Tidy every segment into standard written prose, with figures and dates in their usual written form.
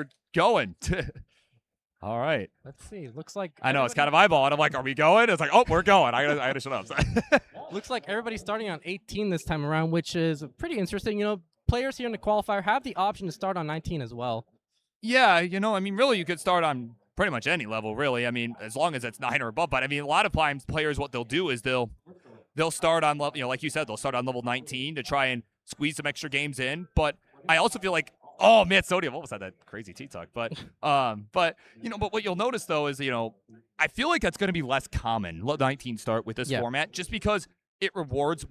we're going. All right. Let's see. Looks like I know it's kind of eyeballing. I'm like, are we going? It's like, oh, we're going. I gotta shut up. looks like everybody's starting on 18 this time around, which is pretty interesting. You know, players here in the qualifier have the option to start on 19 as well. Yeah, you know, I mean, really, you could start on pretty much any level, really. I mean, as long as it's 9 or above. But I mean, a lot of times players, what they'll do is they'll start on level, you know, like you said, they'll start on level 19 to try and squeeze some extra games in. But I also feel like, oh man, Sodium almost had that crazy T-Tuck. But you know, but what you'll notice though is, you know, I feel like that's going to be less common, 19 start with this format, just because it rewards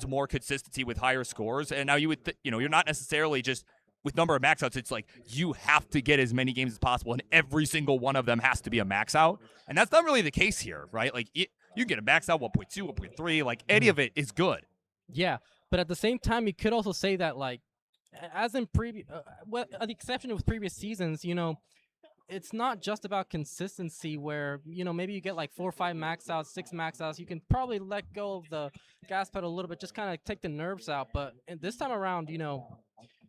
more consistency with higher scores. And now you would, you know, you're not necessarily just with number of max outs. It's like you have to get as many games as possible, and every single one of them has to be a max out. And that's not really the case here, right? Like you get a max out 1.2, 1.3, like any of it is good. Yeah, but at the same time, you could also say that, like, as in previous, well, the exception with previous seasons, you know, it's not just about consistency where, you know, maybe you get like 4 or 5 max outs, 6 max outs. You can probably let go of the gas pedal a little bit, just kind of take the nerves out. But this time around, you know,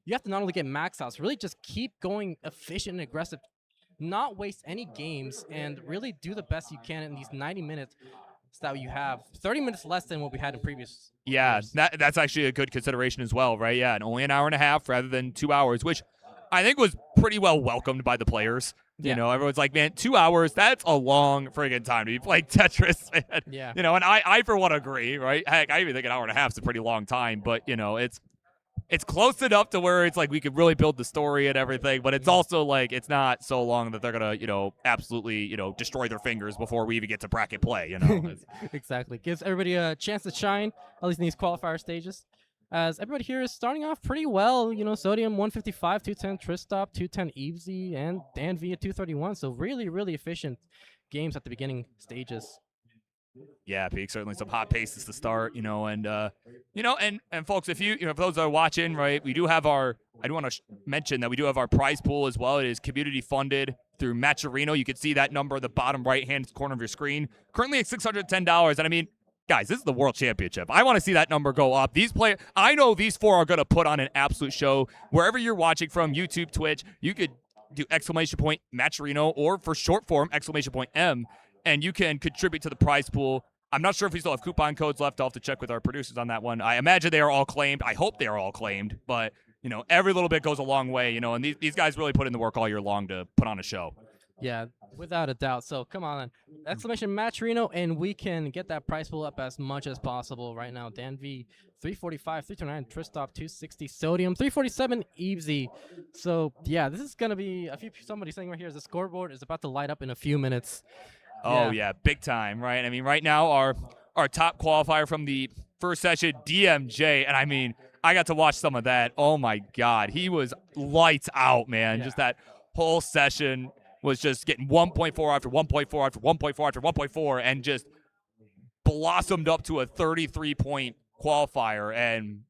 you have to not only get max outs, really just keep going efficient and aggressive, not waste any games, and really do the best you can in these 90 minutes that you have. 30 minutes less than what we had in previous years. That's actually a good consideration as well, right? Yeah, and only an hour and a half rather than 2 hours, which I think was pretty well welcomed by the players. You know, everyone's like, man, 2 hours, that's a long friggin' time to be playing Tetris, man. Yeah. You know, and I for one agree, right? Heck, I even think an hour and a half is a pretty long time, but, you know, it's close enough to where it's like we could really build the story and everything, but it's also like it's not so long that they're going to, you know, absolutely, you know, destroy their fingers before we even get to bracket play, you know. Exactly. Gives everybody a chance to shine, at least in these qualifier stages. As everybody here is starting off pretty well, you know, Sodium 155, 210 Tristop, 210 Evesy, and DanV at 231. So really, really efficient games at the beginning stages. Yeah, Peak, certainly some hot paces to start, you know, and you know, and folks, if you know, if those are watching, right, we do have our, I do want to mention that we do have our prize pool as well. It is community funded through Matcherino. You can see that number at the bottom right hand corner of your screen. Currently at $610, and I mean, guys, this is the World Championship. I want to see that number go up. These players, I know these 4 are going to put on an absolute show. Wherever you're watching from, YouTube, Twitch, you could do !Matcherino, or for short form, !M, and you can contribute to the prize pool. I'm not sure if we still have coupon codes left. I'll have to check with our producers on that one. I imagine they are all claimed. I hope they are all claimed, but, you know, every little bit goes a long way, you know, and these guys really put in the work all year long to put on a show. Yeah, without a doubt. So come on, !Matcherino, and we can get that price pool up as much as possible right now. DanV 345, 329, Tristop 260, Sodium 347, Evesy. So yeah, this is gonna be somebody saying right here is the scoreboard is about to light up in a few minutes. Oh yeah, big time, right? I mean, right now our top qualifier from the first session, DMJ, and I mean, I got to watch some of that. Oh my God, he was lights out, man. Yeah. Just that whole session was just getting 1.4 after 1.4 after 1.4 after 1.4, and just blossomed up to a 33-point qualifier. And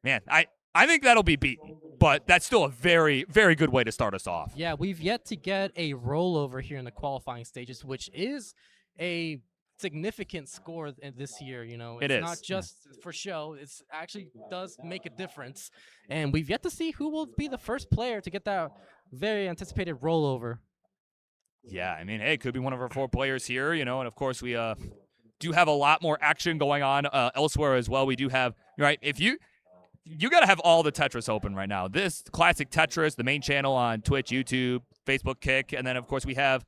man, I think that'll be beaten, but that's still a very, very good way to start us off. Yeah, we've yet to get a rollover here in the qualifying stages, which is a significant score this year. You know, it's not just for show; it's actually does make a difference. And we've yet to see who will be the first player to get that very anticipated rollover. Yeah, I mean, hey, it could be one of our 4 players here, you know, and of course we do have a lot more action going on elsewhere as well. We do have, right, if you got to have all the Tetris open right now. This Classic Tetris, the main channel on Twitch, YouTube, Facebook, Kick, and then, of course, we have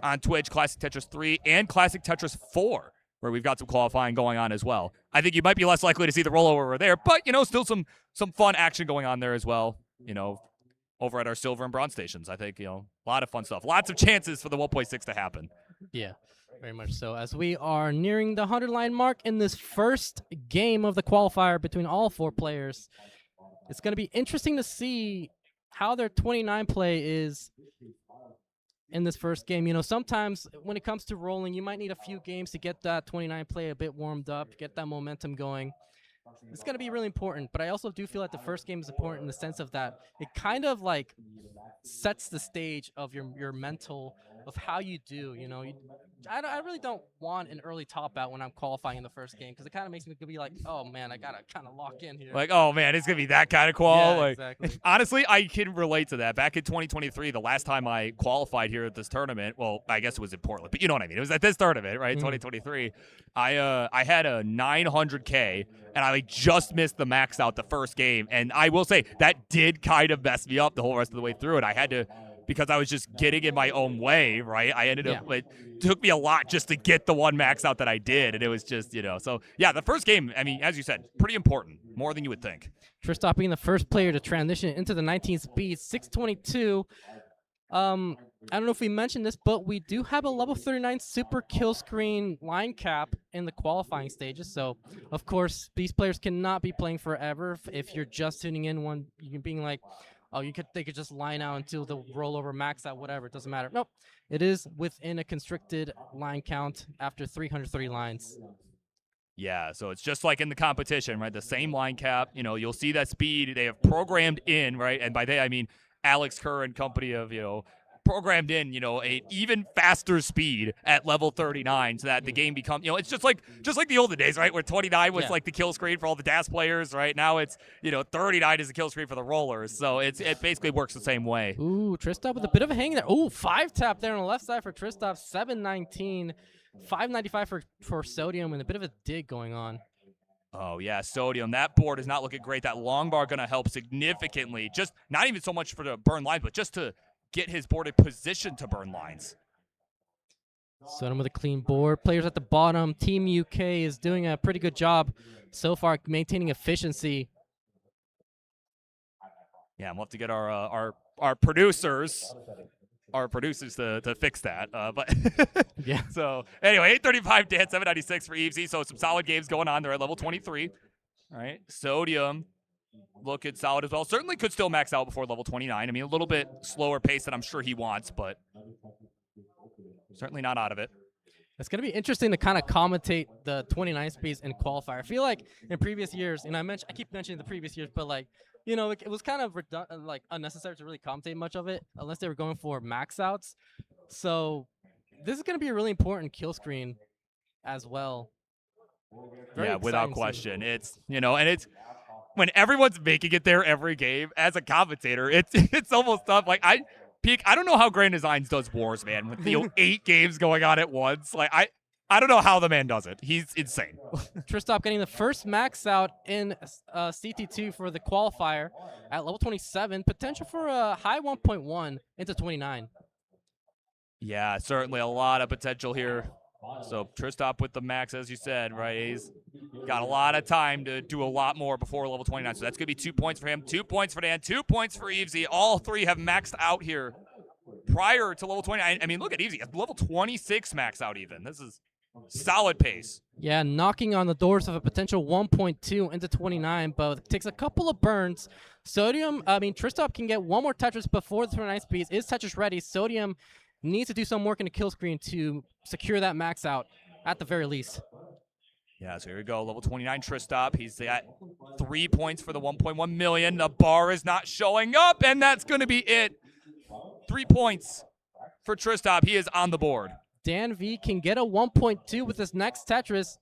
on Twitch Classic Tetris 3 and Classic Tetris 4, where we've got some qualifying going on as well. I think you might be less likely to see the rollover over there, but, you know, still some fun action going on there as well, you know, over at our silver and bronze stations. I think, you know, a lot of fun stuff. Lots of chances for the 1.6 to happen. Yeah. Very much so. As we are nearing the 100-line mark in this first game of the qualifier between all 4 players, it's going to be interesting to see how their 29 play is in this first game. You know, sometimes when it comes to rolling, you might need a few games to get that 29 play a bit warmed up, get that momentum going. It's going to be really important, but I also do feel like the first game is important in the sense of that it kind of like sets the stage of your mental of how you do. You know, I really don't want an early top out when I'm qualifying in the first game because it kind of makes me be like, oh man, I gotta kind of lock in here. Like, oh man, it's gonna be that kind of qual. Yeah, Like, exactly. honestly, I can relate to that. Back in 2023, the last time I qualified here at this tournament, well, I guess it was in Portland, but you know what I mean. It was at this tournament, right? 2023. I had a 900K, and I like just missed the max out the first game, and I will say that did kind of mess me up the whole rest of the way through it. I had to. Because I was just getting in my own way, right? I ended up, it took me a lot just to get the one max out that I did. And it was just, so yeah, the first game, I mean, as you said, pretty important, more than you would think. Tristop being the first player to transition into the 19 speed, 622. I don't know if we mentioned this, but we do have a level 39 super kill screen line cap in the qualifying stages. So, of course, these players cannot be playing forever. If you're just tuning in, you're being like, oh, they could just line out until the rollover max out, whatever. It doesn't matter. Nope. It is within a constricted line count after 330 lines. Yeah, so it's just like in the competition, right? The same line cap. You'll see that speed they have programmed in, right? And by they, I mean Alex Kerr and company of, programmed in, an even faster speed at level 39 so that the game becomes, it's just like the olden days, right? Where 29 was like the kill screen for all the DAS players, right? Now it's, 39 is the kill screen for the rollers. So it basically works the same way. Ooh, Tristop with a bit of a hang there. Ooh, 5-tap there on the left side for Tristop, 719, 595 for Sodium, and a bit of a dig going on. Oh, yeah, Sodium. That board is not looking great. That long bar going to help significantly. Just not even so much for the burn lines, but just to get his board in position to burn lines. Sodium with a clean board. Players at the bottom. Team UK is doing a pretty good job so far maintaining efficiency. Yeah, we'll have to get our producers to fix that. But yeah. So anyway, 835 Dan, 796 for Evesy. So some solid games going on. They're at level 23. All right, Sodium looking solid as well. Certainly could still max out before level 29. I mean, a little bit slower pace than I'm sure he wants, but certainly not out of it. It's going to be interesting to kind of commentate the 29 speeds in qualifier. I feel like in previous years, and I keep mentioning the previous years, but like, it was kind of unnecessary to really commentate much of it unless they were going for max outs. So this is going to be a really important kill screen as well. Very without question. It's, and it's, when everyone's making it there every game, as a commentator, it's almost tough. Like I don't know how Grand Designs does wars, man. With 8 games going on at once, like I don't know how the man does it. He's insane. Tristop getting the first max out in CT2 for the qualifier at level 27. Potential for a high 1.1 into 29. Yeah, certainly a lot of potential here. So Tristop with the max, as you said, right? He's got a lot of time to do a lot more before level 29. So that's going to be 2 points for him, 2 points for Dan, 2 points for Evesy. All three have maxed out here prior to level 29. I mean, look at Evesy. Level 26 max out even. This is solid pace. Yeah, knocking on the doors of a potential 1.2 into 29, but it takes a couple of burns. Tristop can get one more Tetris before the 29 speeds. Is Tetris ready? Sodium needs to do some work in the kill screen to secure that max out at the very least. Yeah, so here we go. Level 29 Tristop. He's at 3 points for the 1.1 million. The bar is not showing up, and that's going to be it. 3 points for Tristop. He is on the board. DanV can get a 1.2 with this next Tetris.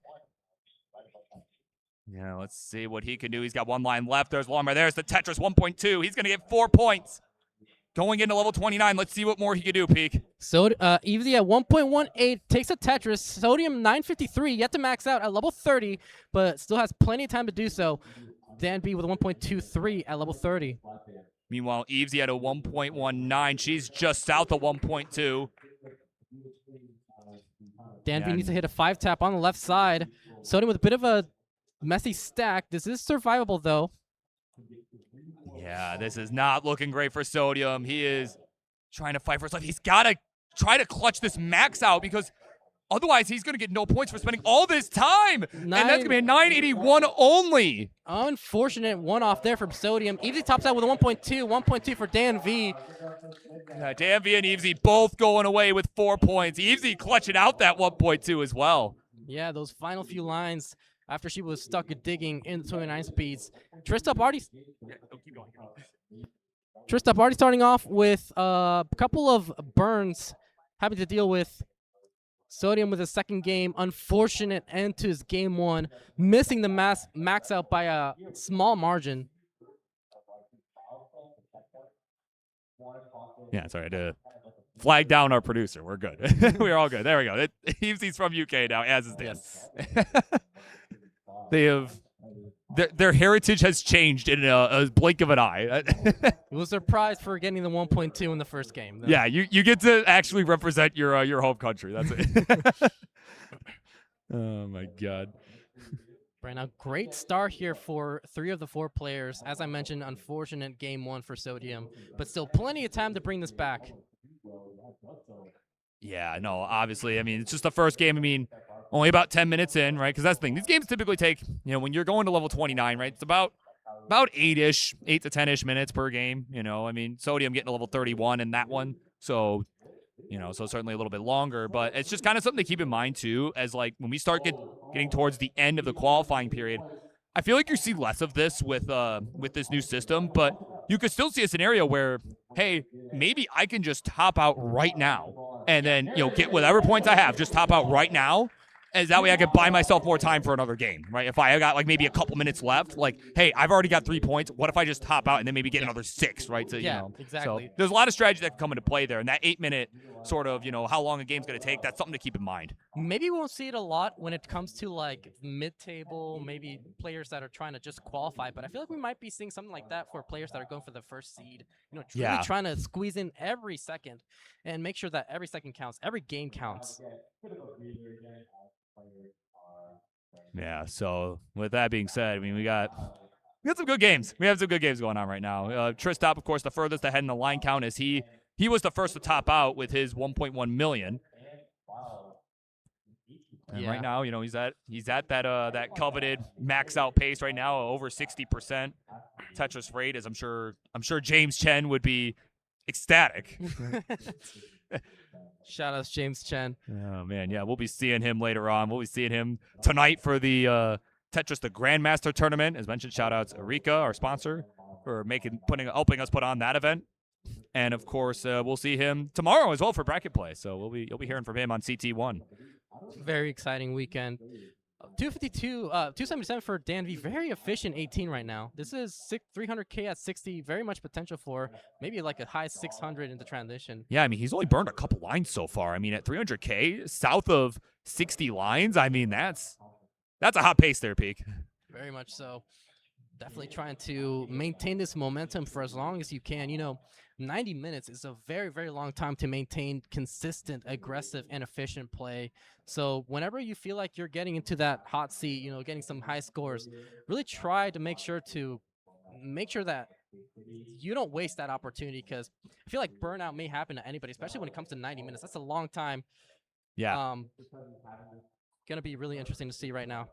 Yeah, let's see what he can do. He's got one line left. There's Lomar. There's the Tetris 1.2. He's going to get 4 points. Going into level 29, let's see what more he can do, Peak. So, Evesy at 1.18 takes a Tetris. Sodium 953, yet to max out at level 30, but still has plenty of time to do so. DanV with a 1.23 at level 30. Meanwhile, Evesy at a 1.19. She's just south of 1.2. DanV needs to hit a 5-tap on the left side. Sodium with a bit of a messy stack. This is survivable, though. Yeah, this is not looking great for Sodium. He is trying to fight for his life. He's got to try to clutch this max out because otherwise he's going to get no points for spending all this time. And that's going to be a 981 only. Unfortunate one-off there from Sodium. Evesy tops out with a 1.2 for DanV. Yeah, DanV and Evesy both going away with 4 points. Evesy clutching out that 1.2 as well. Yeah, those final few lines after she was stuck digging in the 29 speeds. Tristop already starting off with a couple of burns having to deal with Sodium with his second game. Unfortunate end to his game one, missing the max out by a small margin. Yeah, sorry to flag down our producer. We're good. We're all good. There we go. Evesy's from UK now, as is Dan. Yes. They have their heritage has changed in a blink of an eye. It was surprised for getting the 1.2 in the first game, though. Yeah, you get to actually represent your home country. That's it. Oh my God. Right now, great start here for 3 of the 4 players. As I mentioned, unfortunate game 1 for Sodium, but still plenty of time to bring this back. Yeah, no, obviously. I mean, it's just the first game. I mean, only about 10 minutes in, right? Because that's the thing. These games typically take, when you're going to level 29, right? It's about 8-ish, 8 to 10-ish minutes per game. I mean, Sodium getting to level 31 in that one. So, so certainly a little bit longer. But it's just kind of something to keep in mind, too, as like when we start getting towards the end of the qualifying period, I feel like you see less of this with this new system, but you could still see a scenario where, hey, maybe I can just top out right now and then, get whatever points I have, just top out right now. And that way I can buy myself more time for another game, right? If I got like maybe a couple minutes left, like, hey, I've already got 3 points. What if I just top out and then maybe get another 6, right? So, exactly. So there's a lot of strategy that can come into play there. And that 8-minute sort of, how long a game's going to take, that's something to keep in mind. Maybe we won't see it a lot when it comes to like mid-table, maybe players that are trying to just qualify. But I feel like we might be seeing something like that for players that are going for the first seed. Really trying to squeeze in every second and make sure that every second counts, every game counts. Yeah, so with that being said, I mean, we got some good games. We have some good games going on right now. Tristop, of course, the furthest ahead in the line count is he was the first to top out with his 1.1 million. And right now, he's at that coveted max out pace right now, over 60% Tetris rate, as I'm sure James Chen would be ecstatic. Shout out to James Chen. Oh man, yeah, we'll be seeing him later on. We'll be seeing him tonight for the Tetris the Grandmaster tournament. As mentioned, shout outs Erika, our sponsor, for helping us put on that event. And of course, we'll see him tomorrow as well for bracket play. So you'll be hearing from him on CT1. Very exciting weekend. 252, 277 for DanV. Very efficient 18 right now. This is 300K at 60. Very much potential for maybe like a high 600 in the transition. Yeah, I mean, he's only burned a couple lines so far. I mean, at 300K, south of 60 lines, I mean, that's a hot pace there, Peak. Very much so. Definitely trying to maintain this momentum for as long as you can. 90 minutes is a very, very long time to maintain consistent, aggressive, and efficient play. So whenever you feel like you're getting into that hot seat, getting some high scores, really try to make sure that you don't waste that opportunity, because I feel like burnout may happen to anybody, especially when it comes to 90 minutes. That's a long time. Yeah. Going to be really interesting to see right now.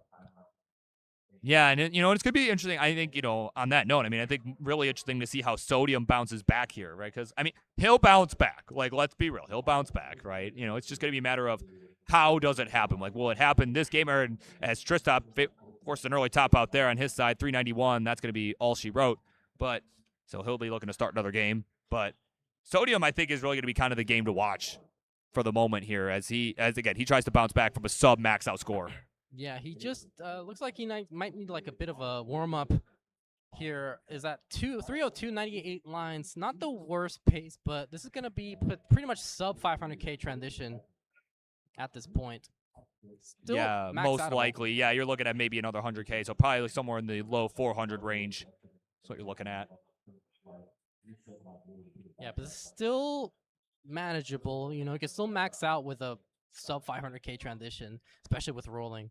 Yeah, and it's going to be interesting. I think, on that note, I mean, I think really interesting to see how Sodium bounces back here, right? Because, I mean, he'll bounce back. Like, let's be real. He'll bounce back, right? It's just going to be a matter of how does it happen? Like, will it happen this game? Or as Tristop forced an early top out there on his side, 391, that's going to be all she wrote. But, so he'll be looking to start another game. But Sodium, I think, is really going to be kind of the game to watch for the moment here as he tries to bounce back from a sub-max out score. Yeah, he just looks like he might need like a bit of a warm-up here. Is that 302, 98 lines. Not the worst pace, but this is going to be pretty much sub 500K transition at this point. Still most likely. Yeah, you're looking at maybe another 100K, so probably somewhere in the low 400 range. That's what you're looking at. Yeah, but it's still manageable. You can still max out with a sub 500K transition, especially with rolling.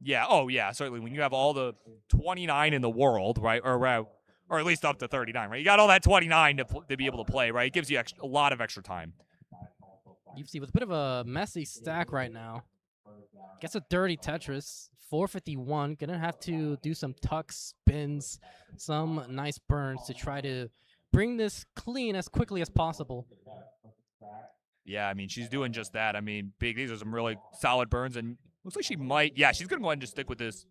Yeah. Oh, yeah. Certainly, when you have all the 29 in the world, right, or at least up to 39, right? You got all that 29 to be able to play, right? It gives you a lot of extra time. Evesy with a bit of a messy stack right now. Gets a dirty Tetris. 451. Gonna have to do some tucks, spins, some nice burns to try to bring this clean as quickly as possible. Yeah, I mean, she's doing just that. I mean, these are some really solid burns, and looks like she might. Yeah, she's going to go ahead and just stick with this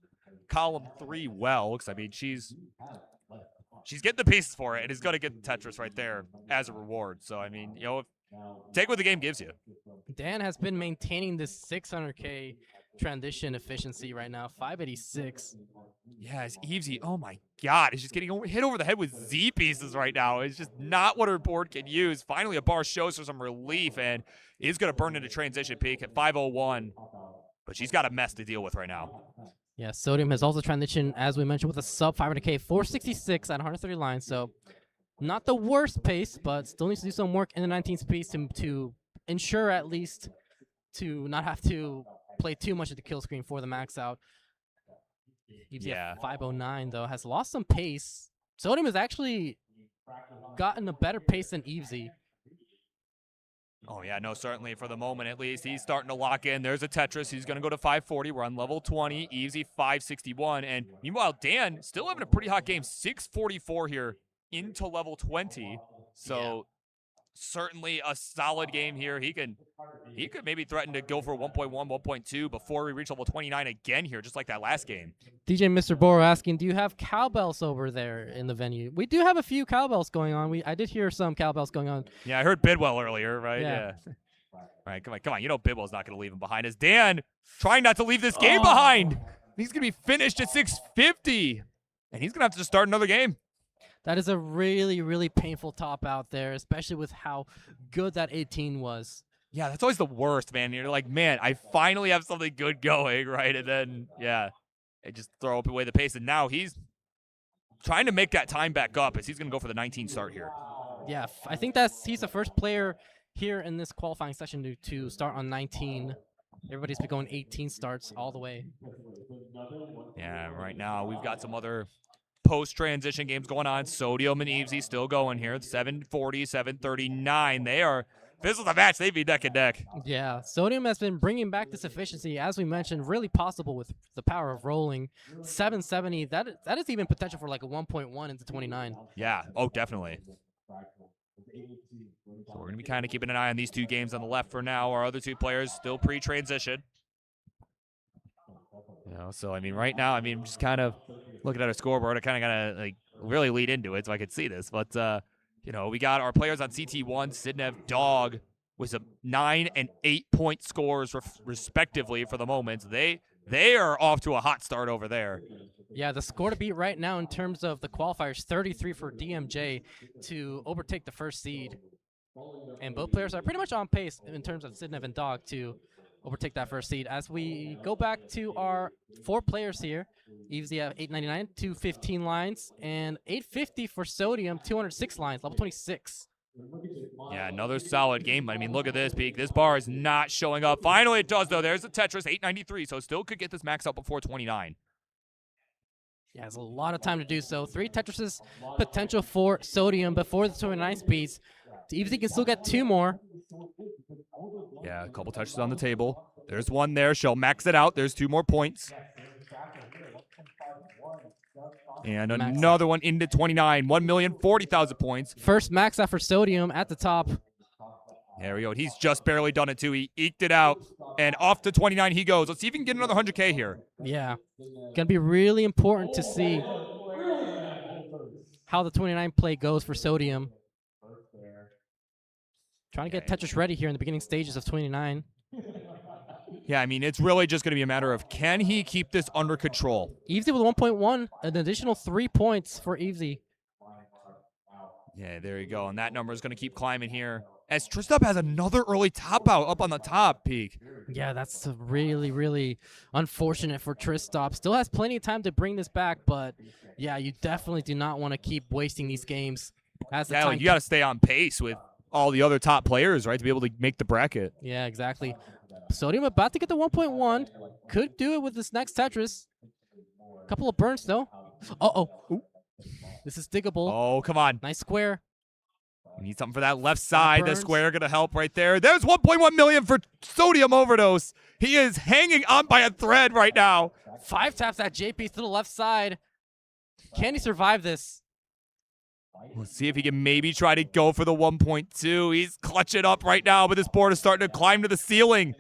column 3 well, because, I mean, she's she's getting the pieces for it, and is going to get the Tetris right there as a reward. So, I mean, take what the game gives you. Dan has been maintaining this 600K transition efficiency right now, 586. Yeah, it's Evesy. Oh my God, it's just getting hit over the head with Z pieces right now. It's just not what her board can use. Finally, a bar shows her some relief and is going to burn into transition peak at 501. But she's got a mess to deal with right now. Yeah, Sodium has also transitioned, as we mentioned, with a sub 500K, 466 at 130 lines. So not the worst pace, but still needs to do some work in the 19th speed to ensure at least to not have to play too much of the kill screen for the max out. Yeah. 509, though, has lost some pace. Sodium has actually gotten a better pace than Evesy. Oh, yeah, no, certainly for the moment at least. He's starting to lock in. There's a Tetris. He's going to go to 540. We're on level 20. Evesy 561. And meanwhile, Dan still having a pretty hot game. 644 here into level 20. So certainly a solid game here. He could maybe threaten to go for 1.1, 1.2 before we reach level 29 again here, just like that last game. DJ Mr. Boro asking, do you have cowbells over there in the venue? We do have a few cowbells going on. I did hear some cowbells going on. Yeah, I heard Bidwell earlier, right? Yeah. All right, come on. You know Bidwell's not going to leave him behind. As Dan trying not to leave this game behind. He's going to be finished at 650. And he's going to have to just start another game. That is a really, really painful top out there, especially with how good that 18 was. Yeah, that's always the worst, man. You're like, man, I finally have something good going, right? And then, yeah, they just throw up away the pace. And now he's trying to make that time back up as he's going to go for the 19 start here. Yeah, I think he's the first player here in this qualifying session to start on 19. Everybody's been going 18 starts all the way. Yeah, right now we've got some other post-transition games going on. Sodium and Evesy still going here. 740, 739. This is a match. They'd be neck and neck. Yeah, Sodium has been bringing back this efficiency, as we mentioned, really possible with the power of rolling. 770, that is even potential for like a 1.1 into 29. Yeah, oh, definitely. So we're going to be kind of keeping an eye on these two games on the left for now. Our other two players still pre-transition. So, I mean, right now, I'm just kind of looking at our scoreboard. I kind of got to, like, really lead into it so I could see this. But, we got our players on CT1, Sidnev, Dog, with some 9 and 8 point scores, respectively, for the moment. They are off to a hot start over there. Yeah, the score to beat right now in terms of the qualifiers, 33 for DMJ to overtake the first seed. And both players are pretty much on pace in terms of Sidnev and Dog to overtake that first seed. As we go back to our 4 players here, Evesy have 899, 215 lines, and 850 for Sodium, 206 lines, level 26. Yeah, another solid game. I mean, look at this, Peak. This bar is not showing up. Finally, it does, though. There's the Tetris, 893, so still could get this max out before 29. Yeah, there's a lot of time to do so. 3 Tetrises potential for Sodium before the 29 speeds. Evesy can still get 2 more. Yeah, a couple touches on the table. There's one there. She'll max it out. There's 2 more points. And another one into 29. 1,040,000 points. First max out for Sodium at the top. There we go. He's just barely done it, too. He eked it out. And off to 29 he goes. Let's see if he can get another 100K here. Yeah. Going to be really important to see how the 29 play goes for Sodium. Trying to get Tetris ready here in the beginning stages of 29. Yeah, I mean, it's really just going to be a matter of can he keep this under control? Evesy with 1.1, an additional 3 points for Evesy. Yeah, there you go. And that number is going to keep climbing here. As Tristop has another early top out up on the top, Peak. Yeah, that's really, really unfortunate for Tristop. Still has plenty of time to bring this back, but yeah, you definitely do not want to keep wasting these games. Yeah, you got to stay on pace with all the other top players, right, to be able to make the bracket. Yeah, exactly. Sodium about to get the 1.1. Could do it with this next Tetris. Couple of burns, though. Uh-oh. This is diggable. Oh, come on. Nice square. We need something for that left side. The square going to help right there. There's 1.1 million for Sodium Overdose. He is hanging on by a thread right now. 5 taps at JP to the left side. Can he survive this? Let's see if he can maybe try to go for the 1.2. He's clutching up right now, but this board is starting to climb to the ceiling.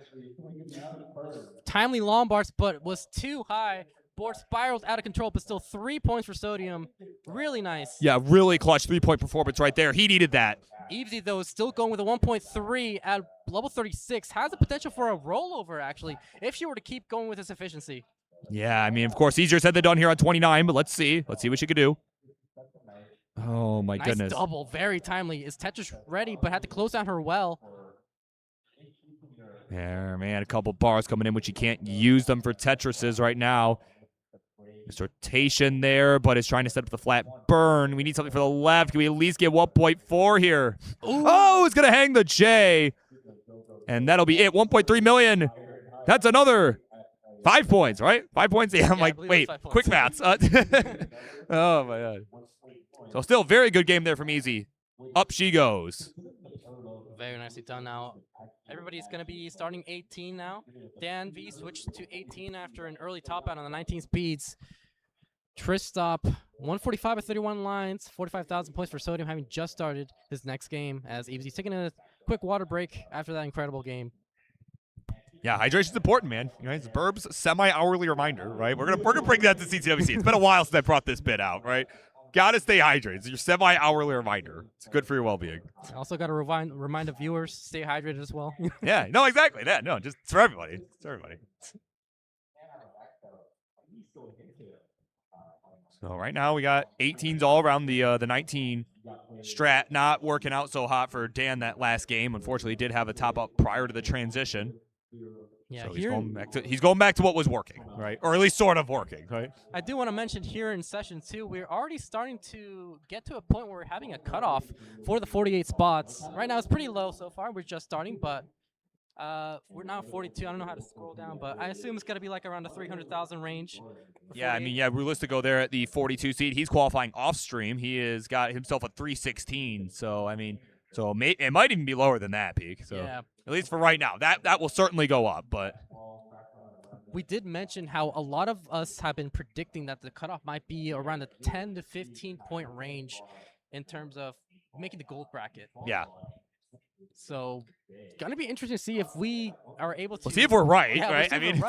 Timely long bars, but was too high Board spirals out of control, but still 3 points for Sodium. Really nice. Yeah, really clutch 3-point performance right there. He needed that. Evesy, though, is still going with a 1.3 at level 36. Has the potential for a rollover, actually, if she were to keep going with this efficiency. Yeah, I mean, of course, easier said than done here on 29, but let's see. Let's see what she could do. Oh, my Nice goodness. double, very timely. Is Tetris ready, but had to close down her well. There, man, a couple bars coming in, which you can't use them for Tetrises right now. There's rotation there, but it's trying to set up the flat burn. We need something for the left. Can we at least get 1.4 here? Ooh. Oh, it's going to hang the J. And that'll be it. 1.3 million. That's another 5 points, right? 5 points? Yeah, I'm like, wait, quick maths. Oh, my God. So still a very good game there from Easy. Up she goes. Very nicely done now. Everybody's going to be starting 18 now. DanV switched to 18 after an early top out on the 19 speeds. Tristop, 145 at 31 lines, 45,000 points for Sodium, having just started his next game as Evesy's taking a quick water break after that incredible game. Yeah, hydration's important, man. You know, it's Burb's semi-hourly reminder, right? We're gonna bring that to CTWC. It's been a while since I brought this bit out, right? Gotta stay hydrated. It's your semi-hourly reminder. It's good for your well-being. Also got to remind the viewers, stay hydrated as well. Yeah, no, exactly. Yeah, no, just it's for everybody. It's for everybody. So right now we got 18s all around the 19 strat. Not working out so hot for Dan that last game. Unfortunately, he did have a top up prior to the transition. Yeah, so he's going back to what was working, right? Or at least sort of working, right? I do want to mention here in session 2, we're already starting to get to a point where we're having a cutoff for the 48 spots. Right now it's pretty low so far. We're just starting, but we're now 42. I don't know how to scroll down, but I assume it's going to be like around the 300,000 range. Yeah, I mean, yeah, Realistico there at the 42 seed. He's qualifying off stream. He has got himself a 316. So, I mean, it might even be lower than that, Peak. So, yeah. At least for right now. That will certainly go up, but we did mention how a lot of us have been predicting that the cutoff might be around the 10 to 15 point range in terms of making the gold bracket. Yeah. So, it's going to be interesting to see if we are able to. We'll see if we're right, yeah, right? We'll see I if mean,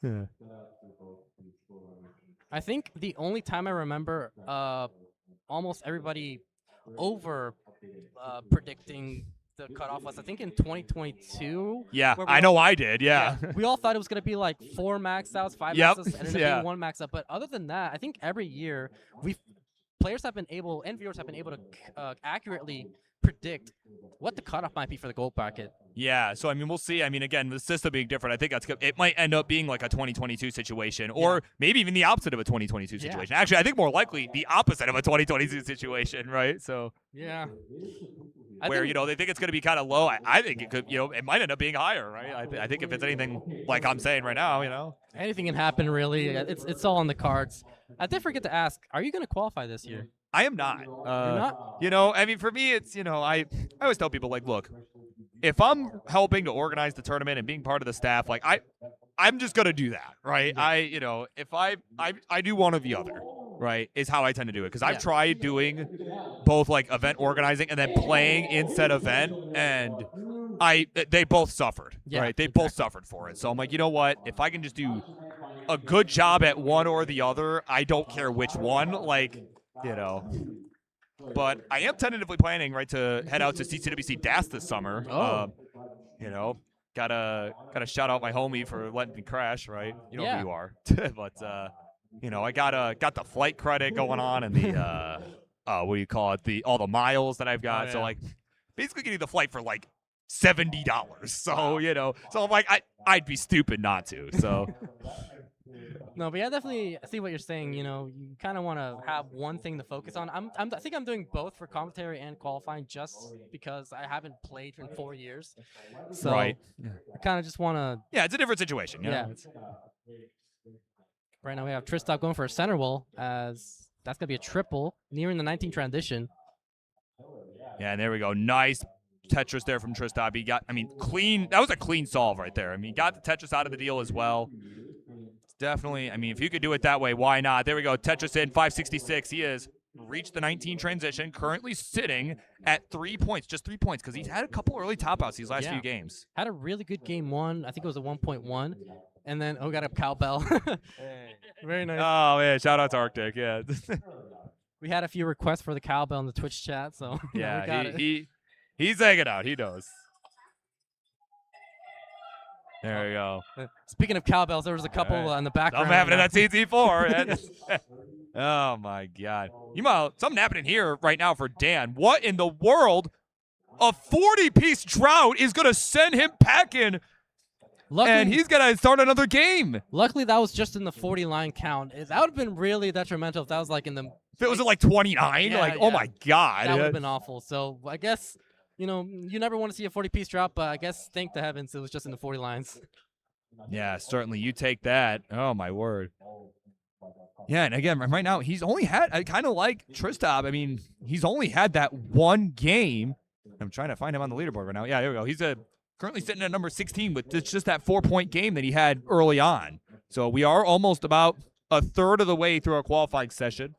we're right. I think the only time I remember almost everybody over predicting the cutoff was, I think, in 2022. Yeah, I know I did, yeah. We all thought it was going to be like 4 max outs, 5 Yep. max outs, and ended up being 1 max out. But other than that, I think every year players have been able, and viewers have been able to accurately predict what the cutoff might be for the gold bracket. Yeah, so I mean, we'll see. I mean, again, the system being different, I think it might end up being like a 2022 situation, or maybe even the opposite of a 2022 situation. Yeah. Actually, I think more likely the opposite of a 2022 situation, right? So yeah, where they think it's going to be kind of low. I think it could, it might end up being higher, right? I think if it's anything like I'm saying right now, anything can happen. Really, it's all on the cards. I did forget to ask: are you going to qualify this year? I am not. You're not? I mean, for me, it's I always tell people, like, look, if I'm helping to organize the tournament and being part of the staff, like I'm just gonna do that, right? If I do one or the other, right, is how I tend to do it, because I've tried doing both, like, event organizing and then playing in said event, and they both suffered, right? They both suffered for it. So I'm like, you know what? If I can just do a good job at one or the other, I don't care which one, like. But I am tentatively planning, right, to head out to CTWC DAS this summer. Gotta shout out my homie for letting me crash, right? You know who you are. But I got the flight credit going on, and the what do you call it? All the miles that I've got. So, like, basically getting the flight for like $70. So so I'm like, I'd be stupid not to. So. No, but yeah, I definitely see what you're saying. You kind of want to have one thing to focus on. I think I'm doing both for commentary and qualifying, just because I haven't played in 4 years. So I kind of just want to. Yeah, it's a different situation. Yeah. Right now we have Tristop going for a center wall, as that's gonna be a triple nearing the 19 transition. Yeah, and there we go. Nice Tetris there from Tristop. He got, clean. That was a clean solve right there. He got the Tetris out of the deal as well. Definitely. If you could do it that way, why not? There we go. Tetris in 566. He has reached the 19 transition, currently sitting at 3 points, just 3 points, because he's had a couple early top outs these last few games. Had a really good game 1. I think it was a 1.1. And then, got a cowbell. Very nice. Oh, man. Shout out to Arctic. Yeah. We had a few requests for the cowbell in the Twitch chat, so we got it. He's hanging out. He knows. There we go. Speaking of cowbells, there was a couple in the background. I'm having it at CT4. Oh, my God. Something happening here right now for Dan. What in the world? A 40-piece drought is going to send him packing, and he's going to start another game. Luckily, that was just in the 40 line count. That would have been really detrimental if that was like in the... If it was at like 29, oh, my God. That would have been awful. So I guess, you never want to see a 40-piece drop, but I guess thank the heavens it was just in the 40 lines. Yeah, certainly. You take that. Oh, my word. Yeah, and again, right now, he's only had, kind of like Tristop, I mean, he's only had that one game. I'm trying to find him on the leaderboard right now. Yeah, there we go. He's currently sitting at number 16 with just that 4-point game that he had early on. So we are almost about a third of the way through our qualifying session.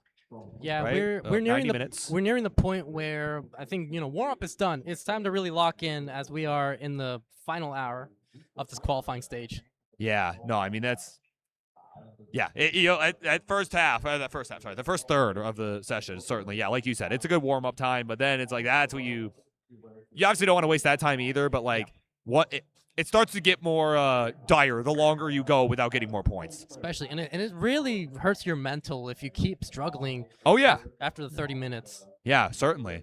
Yeah, right? we're nearing 90 minutes. We're nearing the point where I think warm up is done. It's time to really lock in as we are in the final hour of this qualifying stage. Yeah, no, I mean that's. Yeah, the first third of the session, certainly, yeah, like you said, it's a good warm-up time, but then it's like that's what you obviously don't want to waste that time either, but like it starts to get more dire the longer you go without getting more points. Especially, and it really hurts your mental if you keep struggling. Oh, yeah. After the 30 minutes. Yeah, certainly.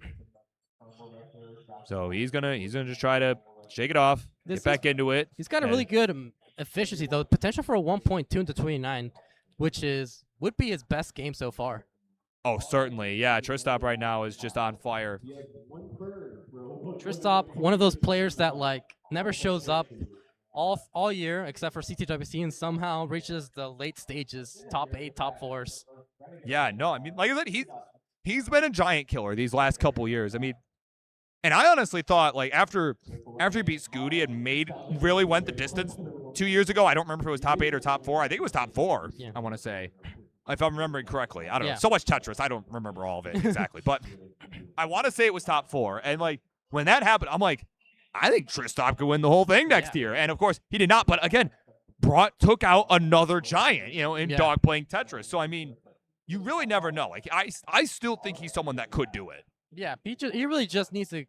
So he's gonna just try to shake it off, get back into it. He's got a really good efficiency, though. Potential for a 1.2 into 29, which would be his best game so far. Oh, certainly. Yeah, Tristop right now is just on fire. Tristop, one of those players that never shows up all year except for CTWC and somehow reaches the late stages, top 8, top 4s. Yeah, no, I mean, like I said, he's been a giant killer these last couple years. I mean, and I honestly thought, after he beat Scooty and really went the distance 2 years ago, I don't remember if it was top 8 or top 4. I think it was top 4, yeah. I want to say, if I'm remembering correctly. I don't know. So much Tetris, I don't remember all of it exactly. But I want to say it was top 4. And, when that happened, I'm like, I think Tristop could win the whole thing next year. And, of course, he did not. But, again, took out another giant, in dog playing Tetris. So, I mean, you really never know. I still think he's someone that could do it. Yeah, he really just needs to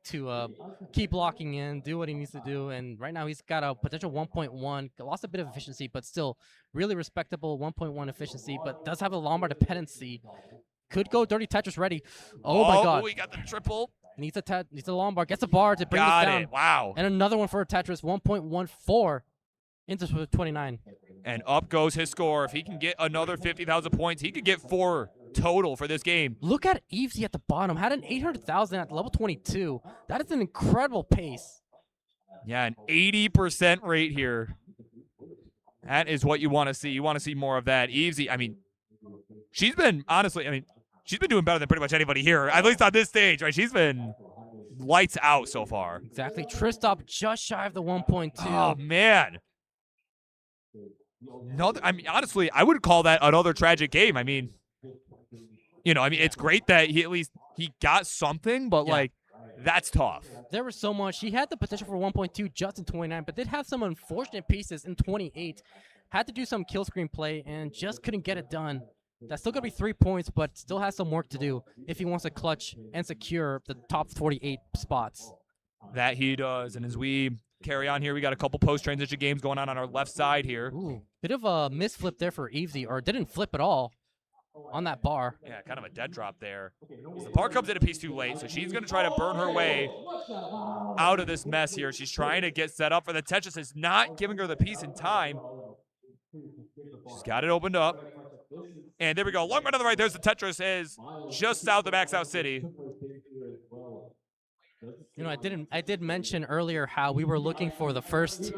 keep locking in, do what he needs to do, and right now he's got a potential 1.1, lost a bit of efficiency, but still really respectable 1.1 efficiency, but does have a Lombard dependency. Could go dirty Tetris ready. Oh my God! Oh, he got the triple. Needs a Lombard, gets a bar to bring this down. Got it. Wow. And another one for a Tetris, 1.14 into 29. And up goes his score. If he can get another 50,000 points, he could get 4 total for this game. Look at Evesy at the bottom. Had an 800,000 at level 22. That is an incredible pace. Yeah, an 80% rate here. That is what you want to see. You want to see more of that. Evesy, I mean, she's been doing better than pretty much anybody here, at least on this stage, right? She's been lights out so far. Exactly. Tristop just shy of the 1.2. Oh, man. No, I mean, honestly, I would call that another tragic game. I mean, it's great that he got something, but that's tough. There was so much. He had the potential for 1.2 just in 29, but did have some unfortunate pieces in 28. Had to do some kill screen play and just couldn't get it done. That's still going to be 3 points, but still has some work to do if he wants to clutch and secure the top 48 spots. That he does. And as we carry on here, we got a couple post-transition games going on our left side here. Ooh, bit of a misflip there for Evesy, or didn't flip at all on that bar. Yeah, kind of a dead drop there. The bar comes in a piece too late, so she's going to try to burn her way out of this mess here. She's trying to get set up for the Tetris. Is not giving her the piece in time. She's got it opened up. And there we go. Long run to the right. There's the Tetris. Is just south of Maxout City. I did mention earlier how we were looking for the first